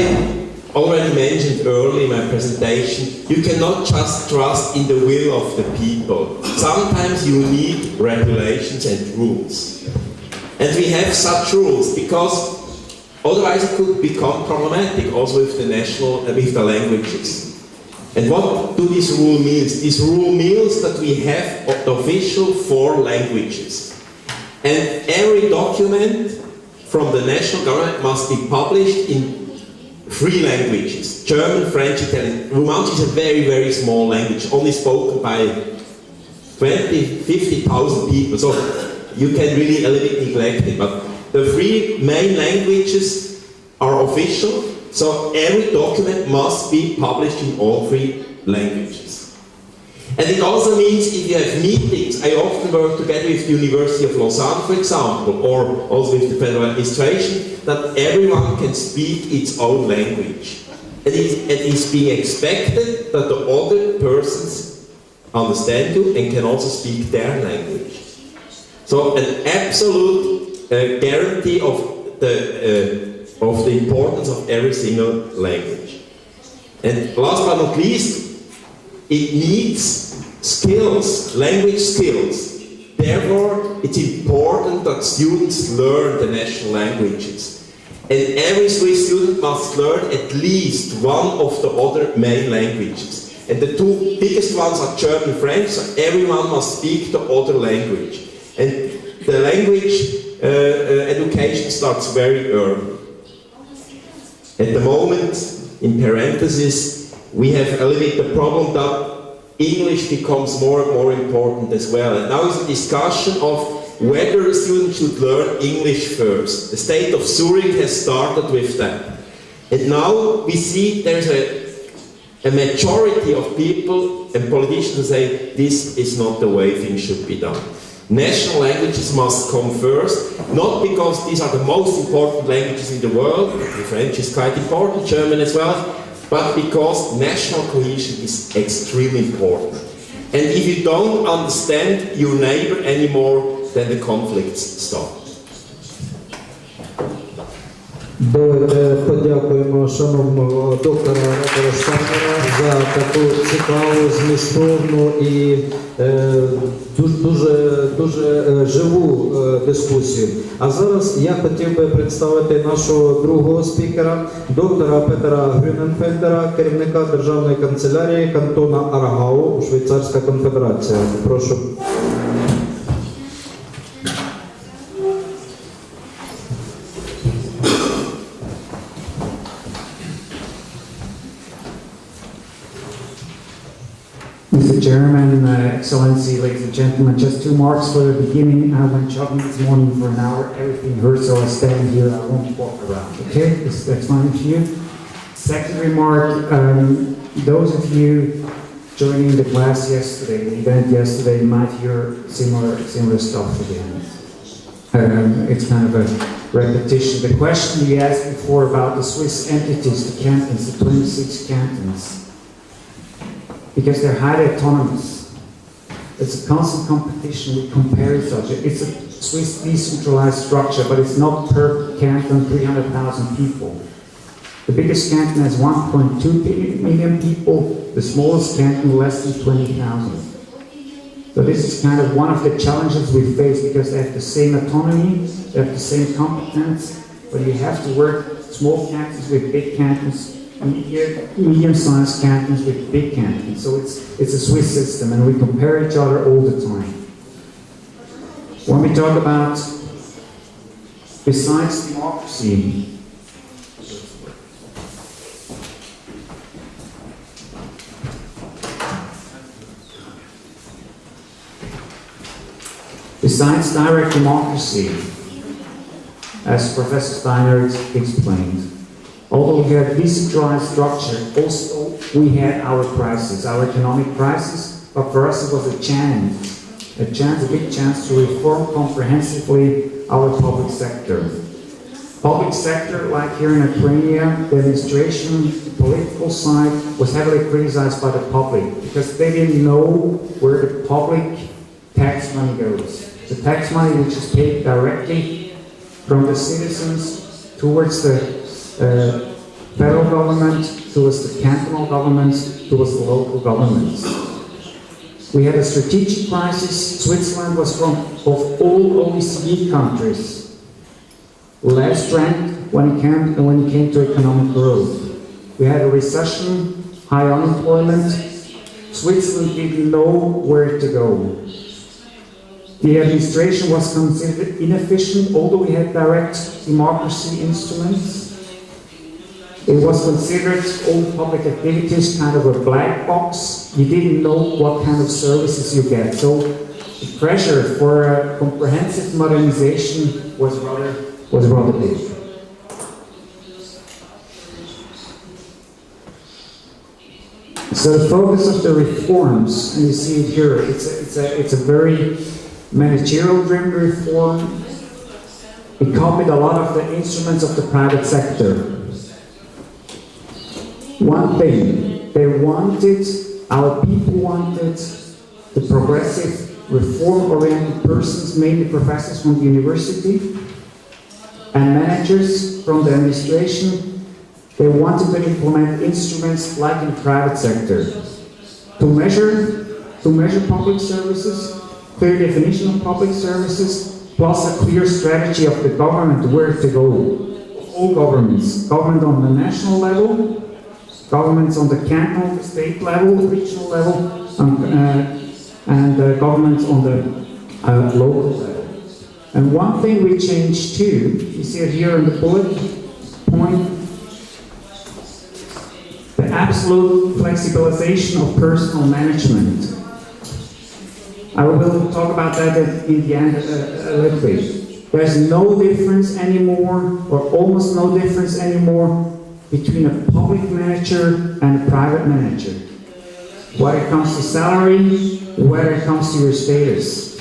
already mentioned earlier in my presentation, you cannot just trust in the will of the people. Sometimes you need regulations and rules. And we have such rules because otherwise it could become problematic also with the languages. And what do these rules mean? These rule means that we have the official 4 languages. And every document from the national government must be published in 3 languages: German, French, Italian. Romansh is a very, very small language, only spoken by 50,000 people. So you can really a little bit neglect it. But the 3 main languages are official, so every document must be published in all 3 languages. And it also means if you have meetings, I often work together with the University of Lausanne, for example, or also with the federal administration, that everyone can speak its own language. It is being expected that the other persons understand you and can also speak their language. So an absolute guarantee of the importance of every single language. And last but not least, it needs skills, language skills. Therefore, it's important that students learn the national languages. And every Swiss student must learn at least one of the other main languages. And the 2 biggest ones are German and French, so everyone must speak the other language. And the language education starts very early. At the moment, in parentheses, we have a little bit the problem that English becomes more and more important as well. And now is a discussion of whether students should learn English first. The state of Zurich has started with that. And now we see there's a majority of people and politicians who say this is not the way things should be done. National languages must come first, not because these are the most important languages in the world, the French is quite important, German as well, but because national cohesion is extremely important. And if you don't understand your neighbor anymore, then the conflicts start. Давайте подякуємо шановного доктора Рето Штайнера за таку цікаву, змістовну і дуже живу дискусію. А зараз я хотів би представити нашого другого спікера, доктора Петера Грюненфельдера, керівника Державної канцелярії кантона Ааргау Швейцарська Конфедерація. Прошу. Mr. Chairman, Excellency, ladies and gentlemen, just 2 remarks for the beginning. I went jogging this morning for an hour. Everything hurts, so I stand here. I won't walk around. Okay, that's fine with you. Second remark, those of you joining the class yesterday, the event yesterday, might hear similar stuff again. It's kind of a repetition. The question we asked before about the Swiss entities, the cantons, the 26 cantons, because they're highly autonomous. It's a constant competition. We compare each other. It's a Swiss decentralized structure, but it's not per canton 300,000 people. The biggest canton has 1.2 million people. The smallest canton less than 20,000. So this is kind of one of the challenges we face because they have the same autonomy, they have the same competence, but you have to work small cantons with big cantons, medium-sized cantons with big cantons. So it's a Swiss system, and we compare each other all the time. When we talk about besides democracy, besides direct democracy, as Professor Steiner explained, although we had decentralized structure, also we had our crisis, our economic crisis, but for us it was a big chance to reform comprehensively our public sector. Public sector, like here in Ukraine, the administration, the political side, was heavily criticized by the public because they didn't know where the public tax money goes. The tax money which is paid directly from the citizens towards the federal government, towards the cantonal governments, towards the local governments. We had a strategic crisis. Switzerland was of all OECD countries less strength when it came to economic growth. We had a recession, high unemployment. Switzerland didn't know where to go. The administration was considered inefficient, although we had direct democracy instruments. It was considered all public activities kind of a black box. You didn't know what kind of services you get. So the pressure for a comprehensive modernization was rather big. So the focus of the reforms, and you see it here, it's a very managerial-driven reform. It copied a lot of the instruments of the private sector. One thing, our people wanted the progressive, reform-oriented persons, mainly professors from the university, and managers from the administration. They wanted to implement instruments like in the private sector to measure public services, clear definition of public services, plus a clear strategy of the government where to go. All governments, government on the national level, governments on the cantonal, state level, regional level, and governments on the local level. And one thing we changed too, you see it here in the bullet point, the absolute flexibilization of personal management. I will talk about that in the end a little bit. There's no difference anymore, or almost no difference anymore, between a public manager and a private manager. When it comes to salary, whether it comes to your status.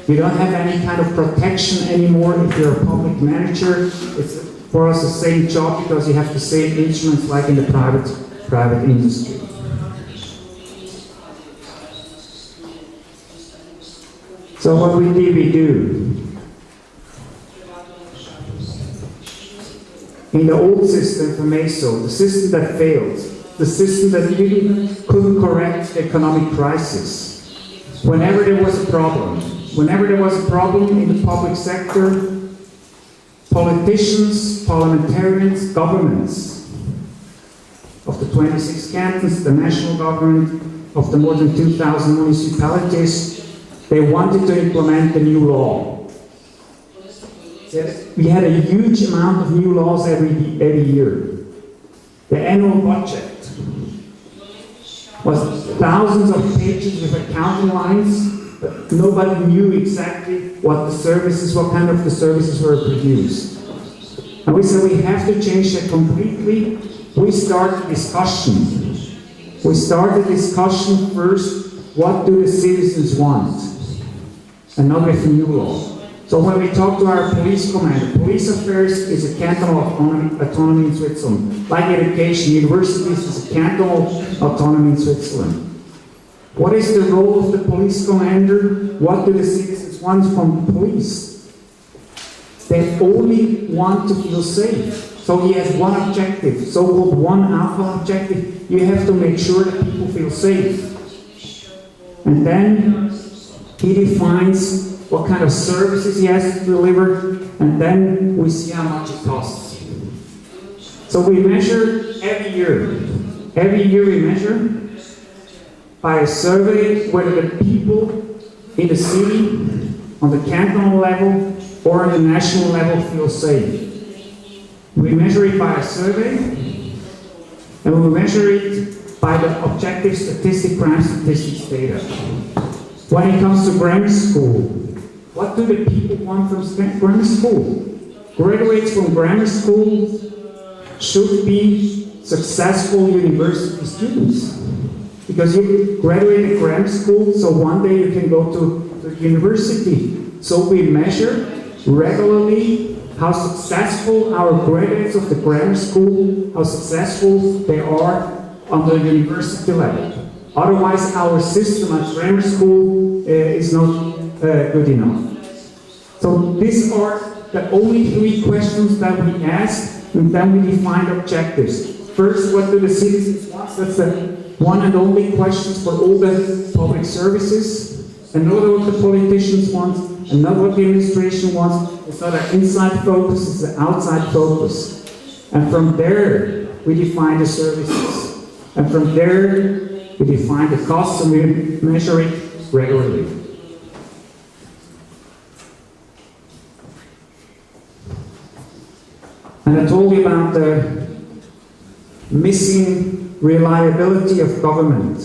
You don't have any kind of protection anymore if you're a public manager. It's for us the same job because you have the same instruments like in the private industry. So what we do? in the old system for MESO, the system that failed, the system that really couldn't correct the economic crisis. Whenever there was a problem in the public sector, politicians, parliamentarians, governments of the 26 cantons, the national government of the more than 2,000 municipalities, they wanted to implement the new law. We had a huge amount of new laws every year. The annual budget was thousands of pages with accounting lines, but nobody knew exactly what kind of the services were produced. And we said we have to change that completely. We started discussion. First, what do the citizens want? And not with a new law. So when we talk to our police commander, police affairs is a cantonal autonomy in Switzerland. Like education, universities is a cantonal autonomy in Switzerland. What is the role of the police commander? What do the citizens want from the police? They only want to feel safe. So he has one objective, so-called one alpha objective. You have to make sure that people feel safe. And then he defines what kind of services he has to deliver, and then we see how much it costs. So we measure every year. Every year we measure by a survey whether the people in the city, on the cantonal level, or on the national level feel safe. We measure it by a survey, and we measure it by the objective crime statistics data. When it comes to grammar school, what do the people want from grammar school? Graduates from grammar school should be successful university students. Because you graduate grammar school, so one day you can go to university. So we measure regularly how successful our graduates of the grammar school, how successful they are on the university level. Otherwise, our system at grammar school is not good enough. So these are the only 3 questions that we ask, and then we define objectives. First, what do the citizens want? That's the one and only questions for all the public services. And not what the politicians want, and not what the administration wants. It's not an inside focus, it's an outside focus. And from there, we define the services. And from there, we define the costs, and we measure it regularly. And I told you about the missing reliability of government.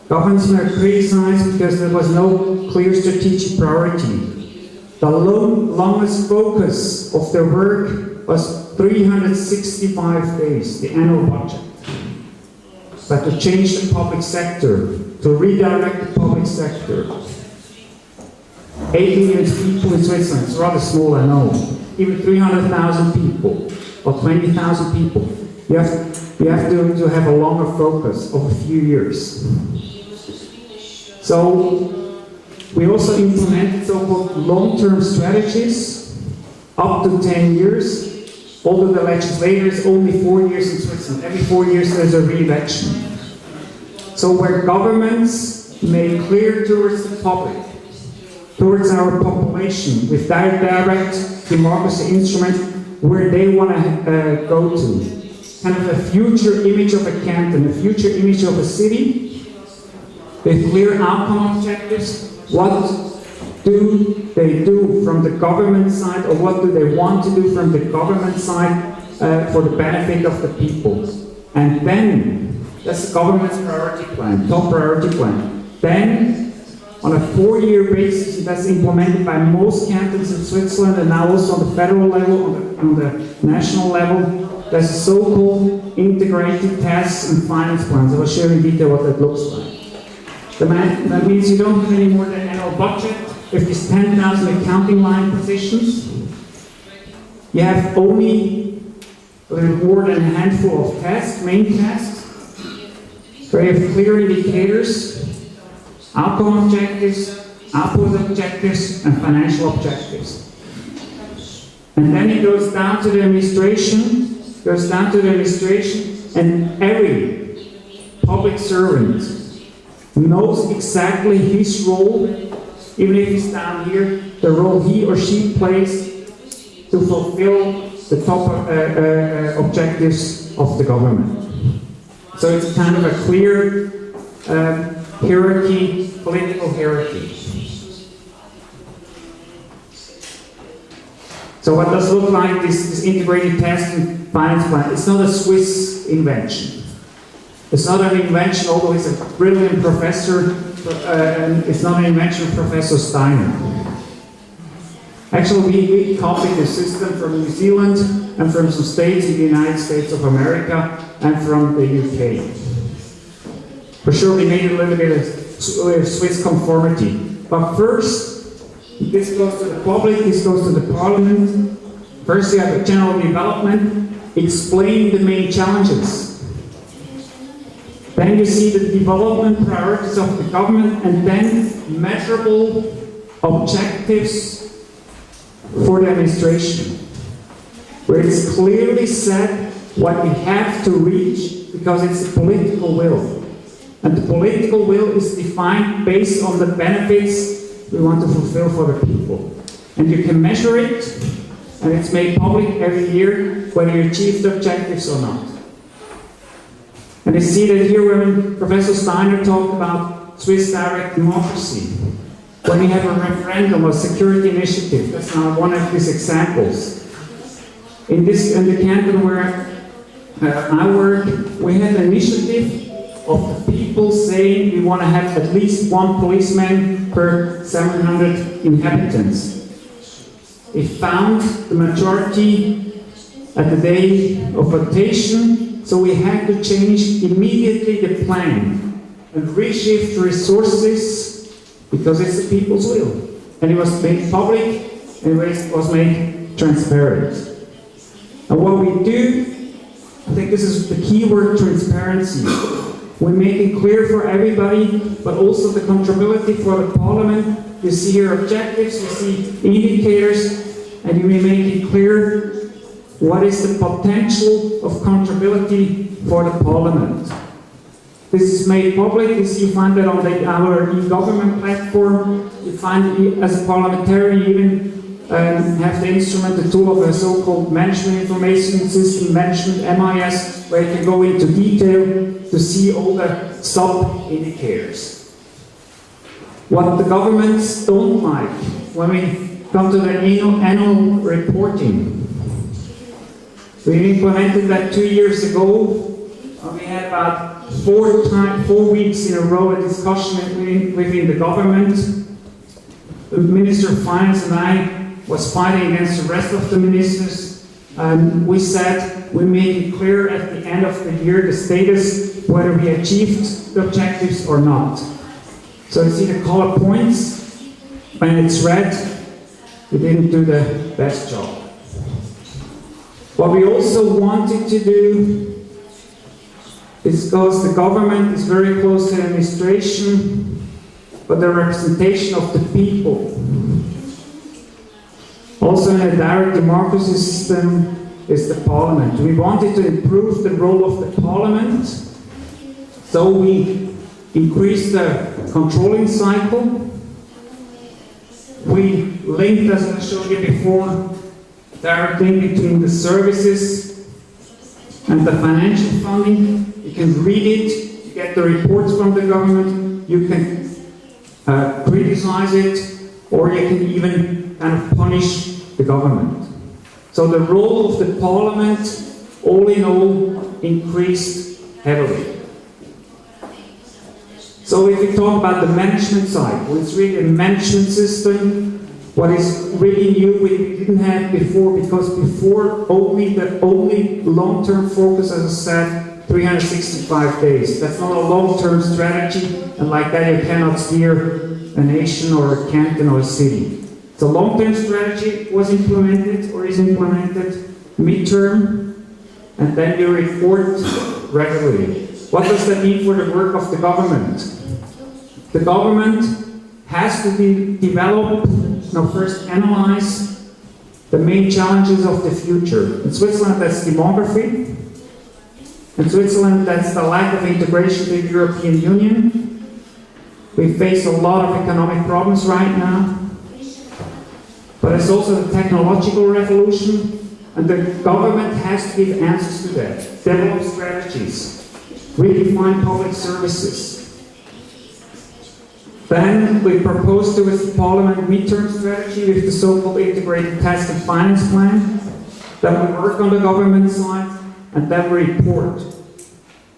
Governments were criticized because there was no clear strategic priority. The longest focus of their work was 365 days, the annual budget. But to change the public sector, to redirect the public sector. 8 million people in Switzerland, it's rather small, I know. Even 300,000 people, or 20,000 people. You have to have a longer focus of a few years. So we also implemented so-called long-term strategies, up to 10 years, although the legislature is only 4 years in Switzerland. Every 4 years there's a re-election. So where governments make clear towards the public, towards our population, with direct democracy instrument, where they want to go to. Kind of a future image of a canton, a future image of a city, with clear outcome objectives. What do they do from the government side, or what do they want to do from the government side for the benefit of the people? And then, that's the government's priority plan, top priority plan. Then, on a 4-year basis, that's implemented by most cantons in Switzerland, and now also on the federal level, on the national level. There's so-called integrated tasks and finance plans. I will share in detail what that looks like. That means you don't have any more than annual budget with these 10,000 accounting line positions. You have only a little more than a handful of tasks, main tasks. So you have clear indicators, outcome objectives, output objectives, and financial objectives. And then it goes down to the administration, and every public servant knows exactly his role, even if he's down here, the role he or she plays to fulfill the top objectives of the government. So it's kind of a clear hierarchy, political hierarchy. So what does it look like, this integrated task and finance plan? It's not a Swiss invention. It's not an invention, although he's a brilliant professor, it's not an invention of Professor Steiner. Actually, we copied the system from New Zealand and from some states in the United States of America and from the UK. For sure, we made a little bit of Swiss conformity. But first, this goes to the public, this goes to the parliament. First, you have a general development, explain the main challenges. Then you see the development priorities of the government, and then measurable objectives for the administration, where it's clearly said what we have to reach, because it's the political will. And the political will is defined based on the benefits we want to fulfill for the people. And you can measure it, and it's made public every year whether you achieve the objectives or not. And you see that here when Professor Steiner talked about Swiss direct democracy, when we have a referendum or security initiative, that's now one of these examples. In the canton where I work, we had an initiative of the people saying we want to have at least one policeman per 700 inhabitants. It found the majority at the day of votation, so we had to change immediately the plan and reshift resources because it's the people's will. And it was made public and it was made transparent. And what we do, I think this is the key word, transparency. We make it clear for everybody, but also the accountability for the parliament. You see your objectives, you see indicators, and you may make it clear what is the potential of accountability for the parliament. This is made public. You find that on our e-government platform. You find as a parliamentarian even have the instrument, the tool of a so-called management information system, management MIS, where you can go into detail to see all the sub-indicators. What the governments don't like when we come to the annual reporting. We implemented that 2 years ago. We had about 4 weeks in a row a discussion within the government. The Minister of Finance and I was fighting against the rest of the ministers. And we said we made it clear at the end of the year the status, whether we achieved the objectives or not. So you see the color points. When it's red, we didn't do the best job. What we also wanted to do is, because the government is very close to the administration, but the representation of the people. Also in a direct democracy system is the parliament. We wanted to improve the role of the parliament, so we increased the controlling cycle. We linked, as I showed you before, direct link between the services and the financial funding. You can read it, you get the reports from the government, you can criticize it, or you can even kind of punish the government. So the role of the parliament, all in all, increased heavily. So if we talk about the management side, well, it's really a management system. What is really new we didn't have before, because before the only long-term focus, as I said, 365 days. That's not a long-term strategy, and like that you cannot steer a nation or a canton or a city. So long-term strategy was implemented or is implemented, midterm, and then you report regularly. What does that mean for the work of the government? The government has to develop, first analyze the main challenges of the future. In Switzerland, that's demography. In Switzerland, that's the lack of integration to the European Union. We face a lot of economic problems right now. But it's also the technological revolution, and the government has to give answers to that. Develop strategies. Redefine public services. Then we propose to the Parliament midterm strategy with the so-called integrated tax and finance plan. Then we work on the government side, and then we report.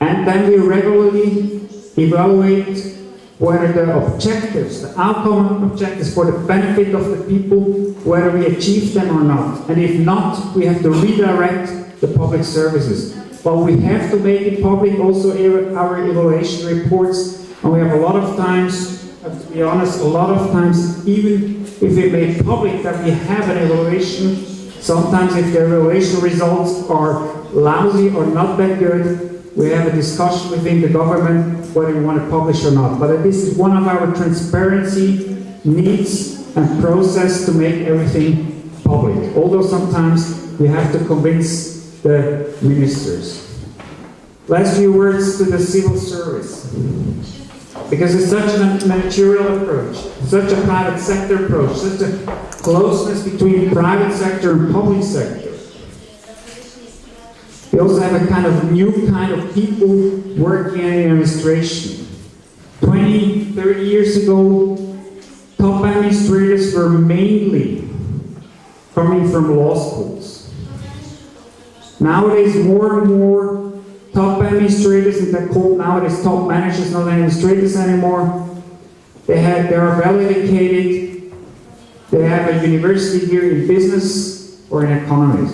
And then we regularly evaluate whether the objectives, the outcome objectives for the benefit of the people, whether we achieve them or not. And if not, we have to redirect the public services. But we have to make it public also our evaluation reports, and we have a lot of times, to be honest, a lot of times, even if we make public that we have an evaluation, sometimes if the evaluation results are lousy or not that good, we have a discussion within the government whether we want to publish or not. But this is one of our transparency needs and process to make everything public. Although sometimes we have to convince the ministers. Last few words to the civil service. Because it's such a managerial approach, such a private sector approach, such a closeness between private sector and public sector. We also have a kind of new kind of people working in administration. 20, 30 years ago, top administrators were mainly coming from law schools. Nowadays, more and more top administrators, and they're called nowadays top managers, not administrators anymore. They are well educated. They have a university degree in business or in economy.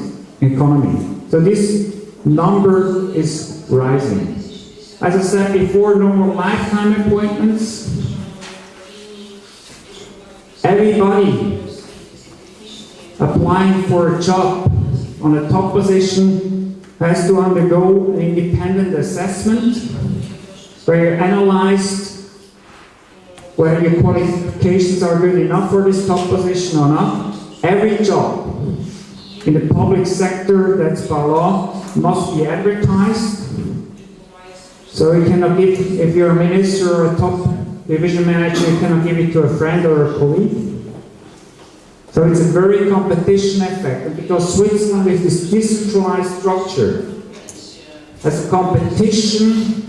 So this number is rising. As I said before, no more lifetime appointments. Everybody applying for a job on a top position has to undergo an independent assessment where you're analyzed whether your qualifications are good enough for this top position or not. Every job in the public sector, that's by law, must be advertised. So you cannot give, if you're a minister or a top division manager, you cannot give it to a friend or a colleague. So it's a very competition effect. And because Switzerland with this decentralized structure has a competition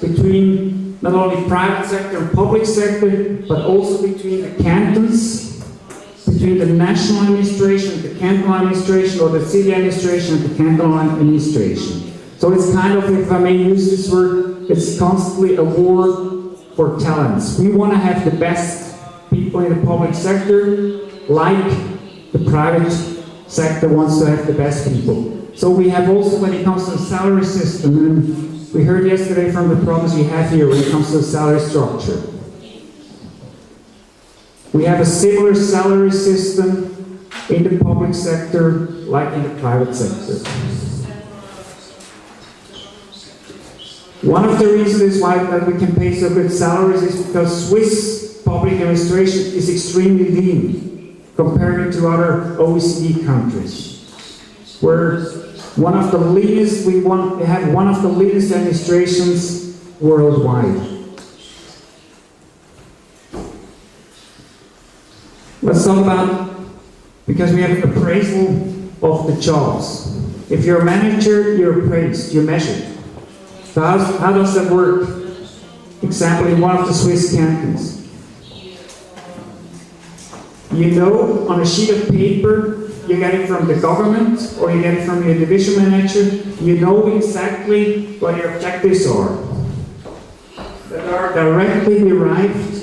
between not only private sector and public sector, but also between the cantons, between the national administration, the cantonal administration, or the city administration and the cantonal administration. So it's kind of, if I may use this word, it's constantly a war for talents. We want to have the best people in the public sector, like the private sector wants to have the best people. So we have also, when it comes to the salary system, and we heard yesterday from the problems we have here when it comes to the salary structure. We have a similar salary system in the public sector like in the private sector. One of the reasons why that we can pay so good salaries is because Swiss public administration is extremely lean compared to other OECD countries. We're one of the leanest, we have one of the leanest administrations worldwide. Let's talk about, because we have appraisal of the jobs. If you're a manager, you're appraised, you're measured. So how does that work? Example, in one of the Swiss cantons. You know, on a sheet of paper, you get it from the government, or you get it from your division manager, you know exactly what your objectives are. That are directly derived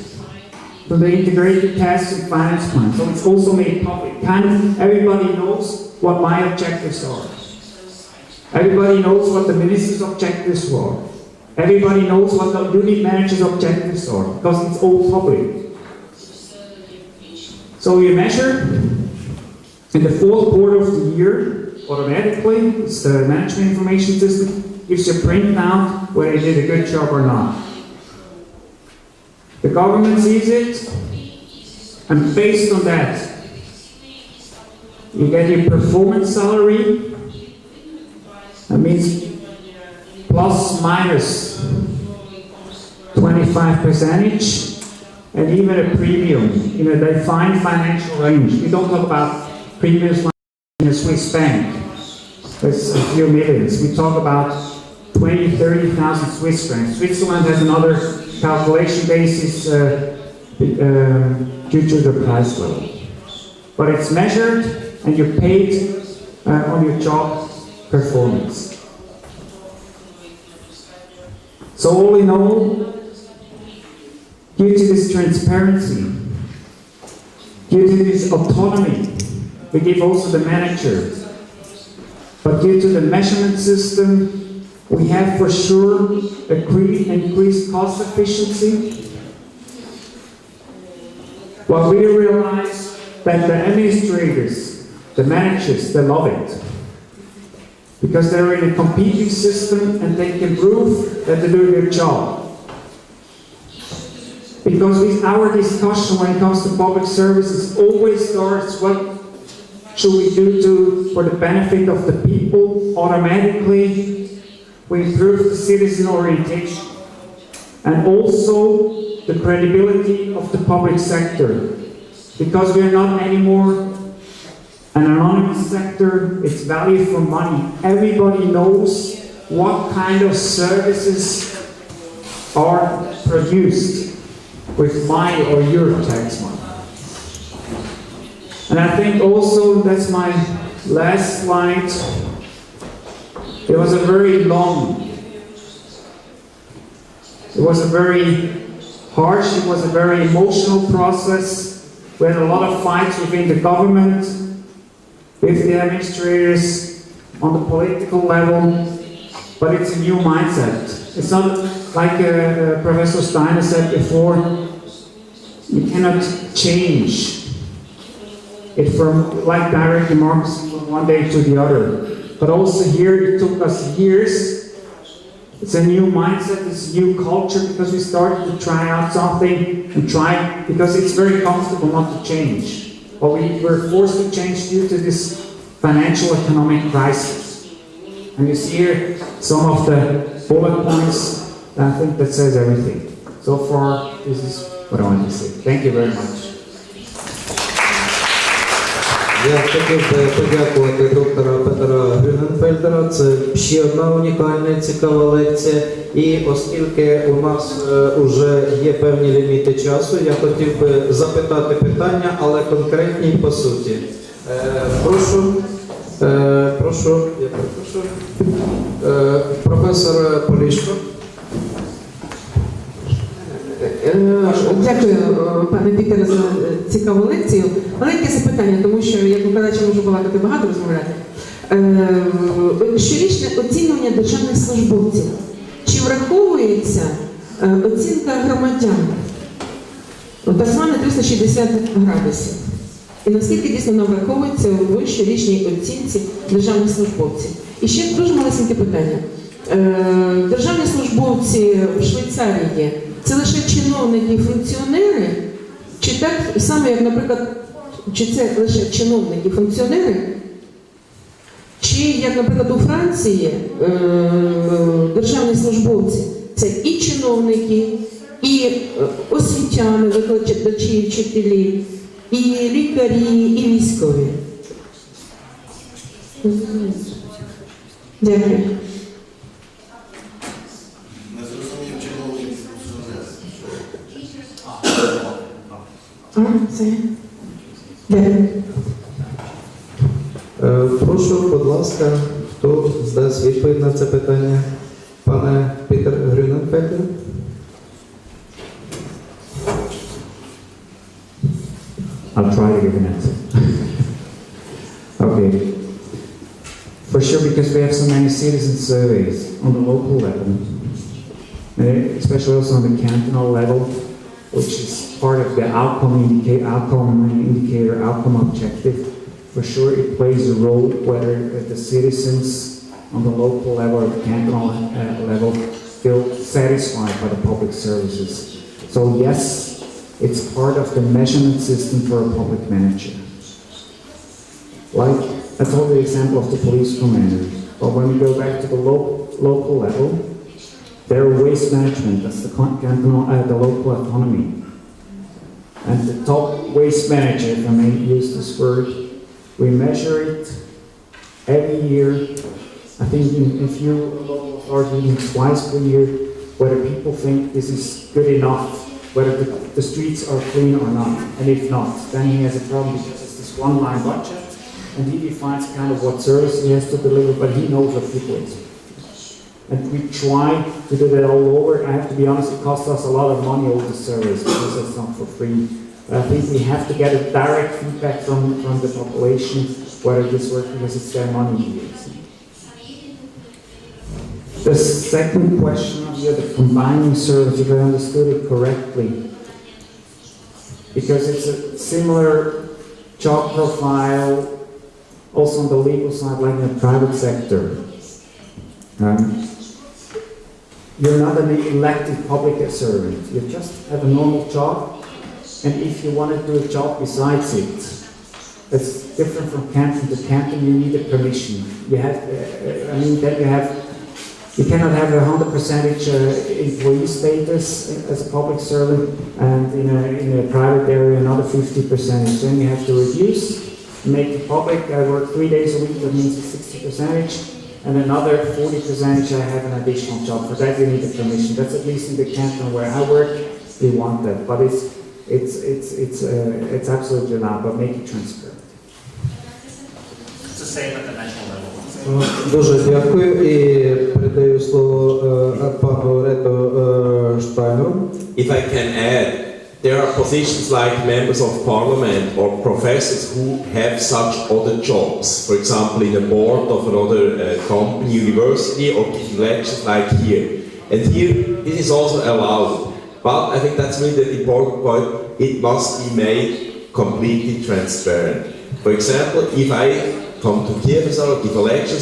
from the integrated tax and finance plan. So it's also made public. Kind of everybody knows what my objectives are. Everybody knows what the minister's objectives are. Everybody knows what the unit manager's objectives are, because it's all public. So you measure, in the fourth quarter of the year, automatically, it's the management information system, gives you a printout whether you did a good job or not. The government sees it, and based on that, You get your performance salary. That means plus minus 25%, and even a premium in a defined financial range. We don't talk about premiums like in a Swiss bank. That's a few millions. We talk about 20, 30,000 Swiss francs. Switzerland has another calculation basis due to the price level. But it's measured and you're paid on your job performance. So all in all, due to this transparency, due to this autonomy, we give also the manager. But due to the measurement system, we have for sure increased cost efficiency. Well, we realize that the administrators, the managers, they love it. Because they're in a competing system and they can prove that they do their job. Because with our discussion when it comes to public services always starts what should we do for the benefit of the people. Automatically we improve the citizen orientation and also the credibility of the public sector. Because we are not anymore an anonymous sector, it's value for money. Everybody knows what kind of services are produced with my or your tax money. And I think also, that's my last slide, it was a very long, it was a very harsh, it was a very emotional process. We had a lot of fights within the government, with the administrators, on the political level, but it's a new mindset. It's not like Professor Steiner said before, you cannot change it from like direct democracy from one day to the other. But also here it took us years. It's a new mindset, it's a new culture because we started to try out something and try because it's very comfortable not to change. But we were forced to change due to this financial economic crisis. And you see here some of the bullet points. I think that says everything. So far, this is what I want to say. Thank you very much. Я хотів би подякувати доктора Петера Грюненфельдера. Це ще одна унікальна і цікава лекція. І оскільки у нас вже є певні ліміти часу, я хотів би запитати питання, але конкретні по суті. Прошу, професор Полішко. Дякую, пане Пітере, за цікаву лекцію. Маленьке запитання, тому що, як викладач, можу балакати багато, розмовляти. Щорічне оцінювання державних службовців. Чи враховується оцінка громадян? Так зване 360 градусів. І наскільки дійсно вона враховується в щорічній оцінці державних службовців? І ще дуже малесеньке питання. Державні службовці в Швейцарії – це лише чиновники і функціонери? Чи так само, як, наприклад, чи це лише чиновники і функціонери? Чи, як, наприклад, у Франції державні службовці – це і чиновники, і освітяни, викладачі, вчителі, і лікарі, і військові? Дякую. Прошу, будь ласка, хто дасть відповідь на це питання? Пане Петер Грюненфельдер. I'll try to give an answer. Okay. For sure, because we have so many citizen surveys on the local level, especially also on the cantonal level, which is part of the outcome indicator, outcome objective. For sure, it plays a role whether the citizens on the local level or the cantonal level feel satisfied by the public services. So yes, it's part of the measurement system for a public manager. Like, I told you the example of the police commanders. But when we go back to the local level, their waste management, that's the local autonomy. And the top waste manager, if I may use this word, we measure it every year. I think in a few local authority meetings twice per year, whether people think this is good enough, whether the streets are clean or not. And if not, then he has a problem because it's this one-line budget, and he defines kind of what service he has to deliver, but he knows what people expect. And we try to do that all over. I have to be honest, it costs us a lot of money, all the service, because it's not for free. But I think we have to get a direct feedback from the population, whether this works, because it's their money we use. The second question of you, the combining service, if I understood it correctly, because it's a similar job profile, also on the legal side, like in the private sector. You're not an elected public servant. You just have a normal job, and if you want to do a job besides it, it's different from canton to canton. You need a permission. You have, you cannot have 100% employee status as a public servant, and in a private area another 50%. Then you have to reduce, make it public. I work 3 days a week. That means 60%. And another 40% I have an additional job. For that you need a permission. That's at least in the canton where I work, we want that. But it's absolutely allowed, but make it transparent. It's the same at the national level. Дуже дякую і передаю слово пану Рето Штайнеру. If I can add, there are positions like members of parliament or professors who have such other jobs. For example, in the board of another company, university, or giving lectures like here. And here, this is also allowed. But I think that's really the important point. It must be made completely transparent. For example, if I come to Kiev or give a lecture,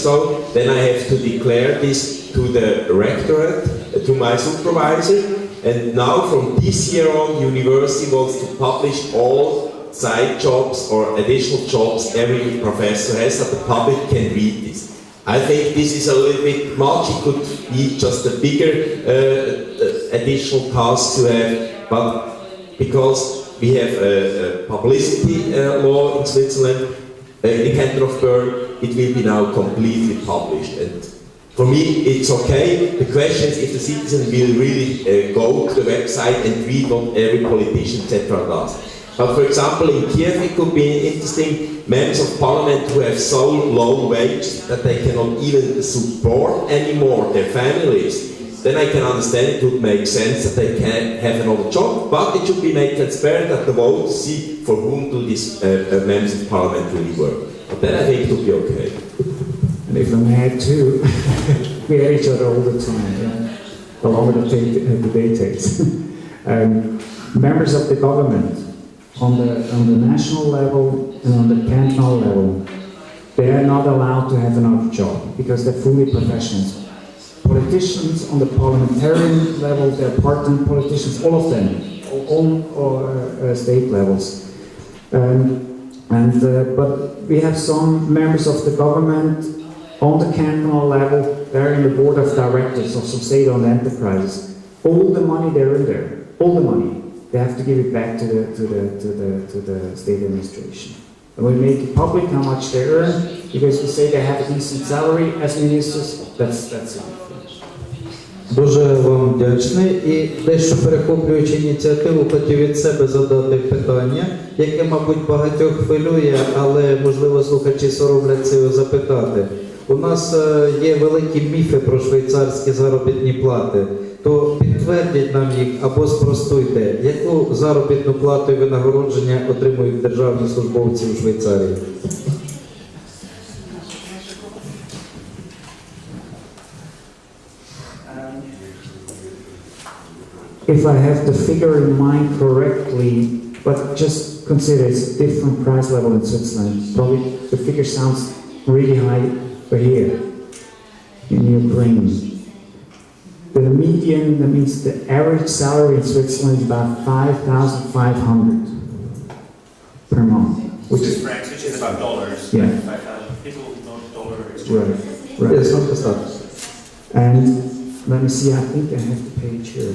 then I have to declare this to the rectorate, to my supervisor. And now from this year on, university wants to publish all side jobs or additional jobs every professor has, that the public can read this. I think this is a little bit much. It could be just a bigger additional task to have, but because we have a publicity law in Switzerland, in the canton of Bern, it will be now completely published. And for me, it's okay. The question is if the citizen will really go to the website and read what every politician, etc. does. But for example, in Kiev, it could be interesting, members of parliament who have so low wages that they cannot even support anymore their families. Then I can understand it would make sense that they can have another job, but it should be made transparent that the voters see for whom do these members of parliament really work. But then I think it would be okay. And if I may add too, we hear each other all the time, the longer the day takes. Members of the government, on the national level and on the cantonal level, they are not allowed to have another job because they're fully professionals. Politicians on the parliamentarian level, they're part-time politicians, all of them, all state levels. But we have some members of the government on the cantonal level, they're in the board of directors of some state-owned enterprises. All the money they're in there, all the money, they have to give it back to the state administration. And we make it public how much they earn, because we say they have a decent salary as ministers, that's it. Дуже вам вдячний і дещо перехоплюючи ініціативу, хотів від себе задати питання, яке, мабуть, багатьох хвилює, але, можливо, слухачі соромляться його запитати. У нас є великі міфи про швейцарські заробітні плати, то підтвердіть нам їх або спростуйте, яку заробітну плату і винагородження отримують державні службовці у Швейцарії? If I have the figure in mind correctly, but just consider it's a different price level in Switzerland. Probably the figure sounds really high for here, in your brain. The median, that means the average salary in Switzerland is about 5,500 per month. Which is $35. Yeah. 5,000 people know dollar exchange. Right. Yes, not the start. And let me see, I think I have the page here.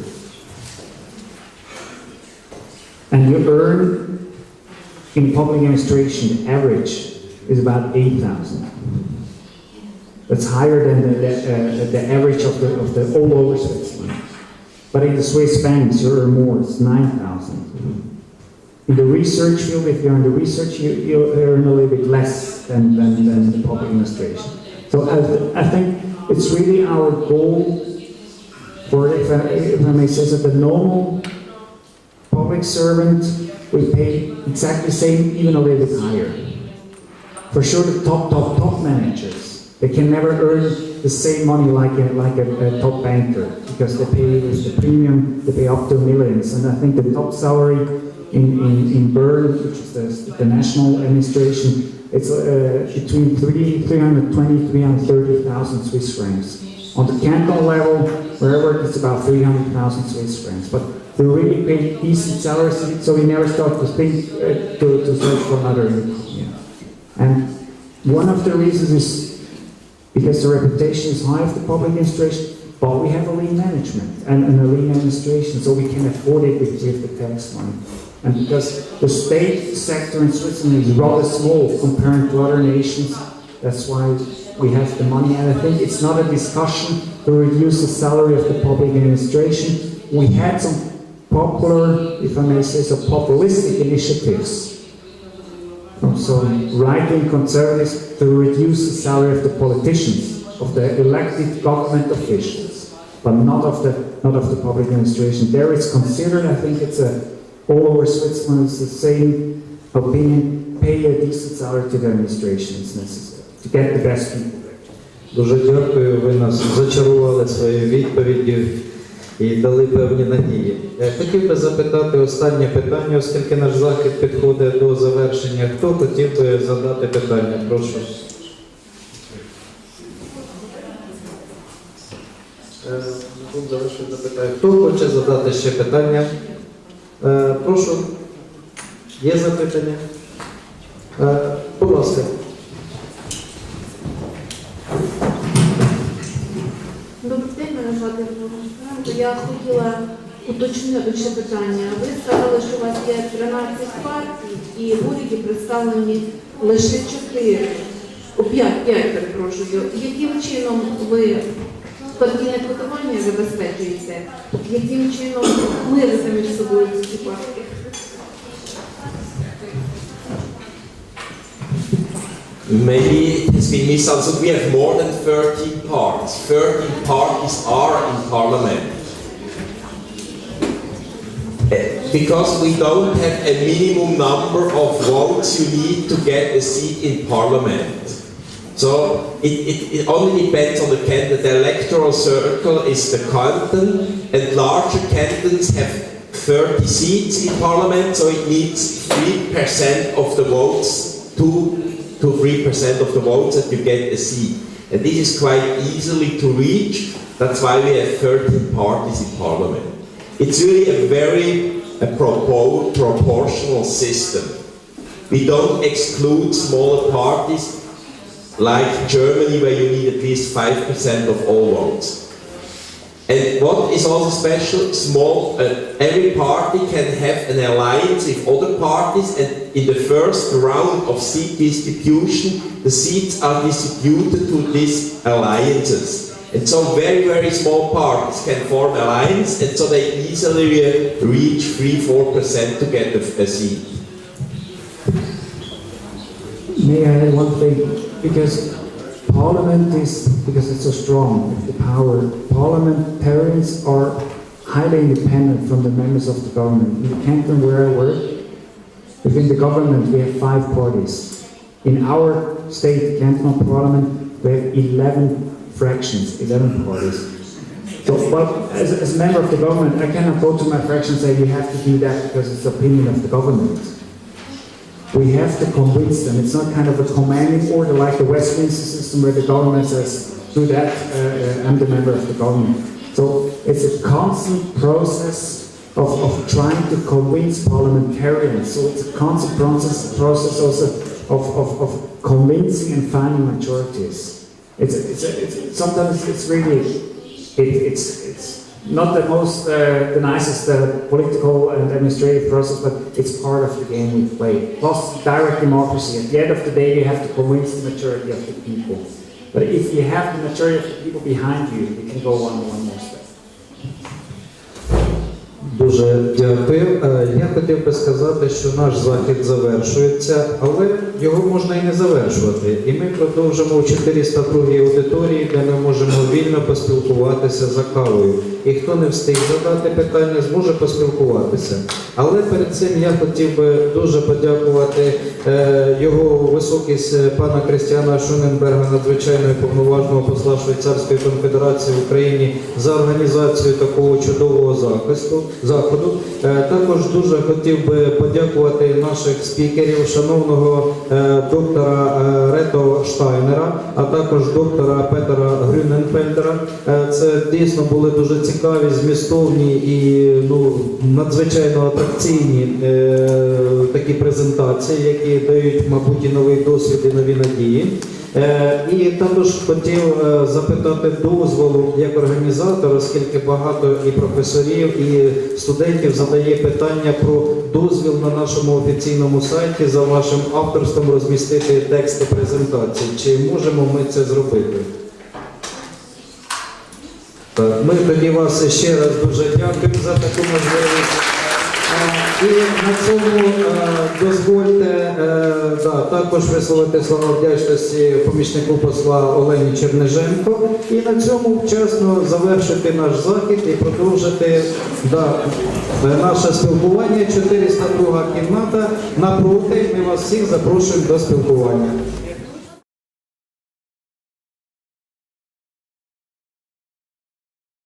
And you earn in public administration, the average is about 8,000. That's higher than the average of the all over Switzerland. But in the Swiss banks, you earn more, it's 9,000. In the research field, if you're in the research, you earn a little bit less than the public administration. So I think it's really our goal for, if I may say so, the normal public servant will pay exactly the same, even a little bit higher. For sure, the top managers, they can never earn the same money like a top banker, because they pay with the premium, they pay up to millions. And I think the top salary in Bern, which is the national administration, it's between 320,000 330,000 Swiss francs. On the canton level, wherever, it's about 300,000 Swiss francs. But they really pay decent salaries, so we never start to think to search for another income. Yeah. And one of the reasons is because the reputation is high of the public administration, but we have a lean management and a lean administration, so we can afford it with the tax money. And because the state sector in Switzerland is rather small compared to other nations, that's why we have the money. And I think it's not a discussion to reduce the salary of the public administration. We had some popular, if I may say so, populistic initiatives from some right-wing conservatives to reduce the salary of the politicians, of the elected government officials, but not of the public administration. There it's considered, I think it's all over Switzerland, it's the same opinion, pay a decent salary to the administration, it's necessary, to get the best people there. Дуже дякую, ви нас зачарували своєю відповіддю і дали певні надії. Хотів би запитати останнє питання, оскільки наш захід підходить до завершення. Хто хотів би задати питання? Прошу. Хто хоче задати ще питання? Прошу. Є запитання? Будь ласка. Добрий день, мене звати Рето Штайнера. Я хотіла уточнити ще питання. Ви сказали, що у вас є 13 партій і в уряді представлені лише 4, 5, перепрошую. Яким чином ви партійне квотування забезпечуєте? Яким чином мирите між собою ці партії? Maybe it has been misunderstood. We have more than 13 parties. 13 parties are in parliament. Because we don't have a minimum number of votes you need to get a seat in parliament. So it only depends on the candidate. The electoral circle is the canton, and larger cantons have 30 seats in parliament, so it needs 3% of the votes, 2 to 3% of the votes that you get a seat. And this is quite easily to reach. That's why we have 13 parties in parliament. It's really a very proportional system. We don't exclude smaller parties like Germany, where you need at least 5% of all votes. And what is also special, every party can have an alliance with other parties, and in the first round of seat distribution, the seats are distributed to these alliances. And so very, very small parties can form alliance, and so they easily reach 3-4% to get a seat. May I add one thing? Because Parliament is, because it's so strong, the power, parliamentarians are highly independent from the members of the government. In the canton where I work, within the government we have 5 parties. In our state cantonal parliament we have 11 fractions, 11 parties. So, but as a member of the government, I cannot go to my fraction and say you have to do that because it's the opinion of the government. We have to convince them. It's not kind of a commanding order like the Westminster system where the government says, do that, I'm the member of the government. So it's a constant process of trying to convince parliamentarians. So it's a constant process also of convincing and finding majorities. Sometimes it's really, it's not the most, the nicest political and administrative process, but it's part of the game we play. Plus direct democracy. At the end of the day, you have to convince the majority of the people. But if you have the majority of the people behind you, you can go one more step. Дуже дякую. Я хотів би сказати, що наш захід завершується, але його можна і не завершувати. І ми продовжимо у 402-й аудиторії, де ми можемо вільно поспілкуватися за кавою. І хто не встиг задати питання, зможе поспілкуватися. Але перед цим я хотів би дуже подякувати його високість пана Крістіана Шуненберга, надзвичайного повноважного посла Швейцарської Конфедерації в Україні, за організацію такого чудового заходу. Також дуже хотів би подякувати наших спікерів, шановного доктора Рето Штайнера, а також доктора Петера Грюненфельдера. Це дійсно були дуже цікаві, змістовні і надзвичайно атракційні такі презентації, які дають, мабуть, і новий досвід, і нові надії. І також хотів запитати дозволу як організатор, оскільки багато і професорів, і студентів задає питання про дозвіл на нашому офіційному сайті за вашим авторством розмістити тексти презентації. Чи можемо ми це зробити? Ми тоді вас ще раз дуже дякуємо за таку можливість. І на цьому дозвольте також висловити слова вдячності помічнику посла Олені Чернеженко. І на цьому вчасно завершити наш захід і продовжити наше спілкування. 402 кімната напроти. Ми вас всіх запрошуємо до спілкування.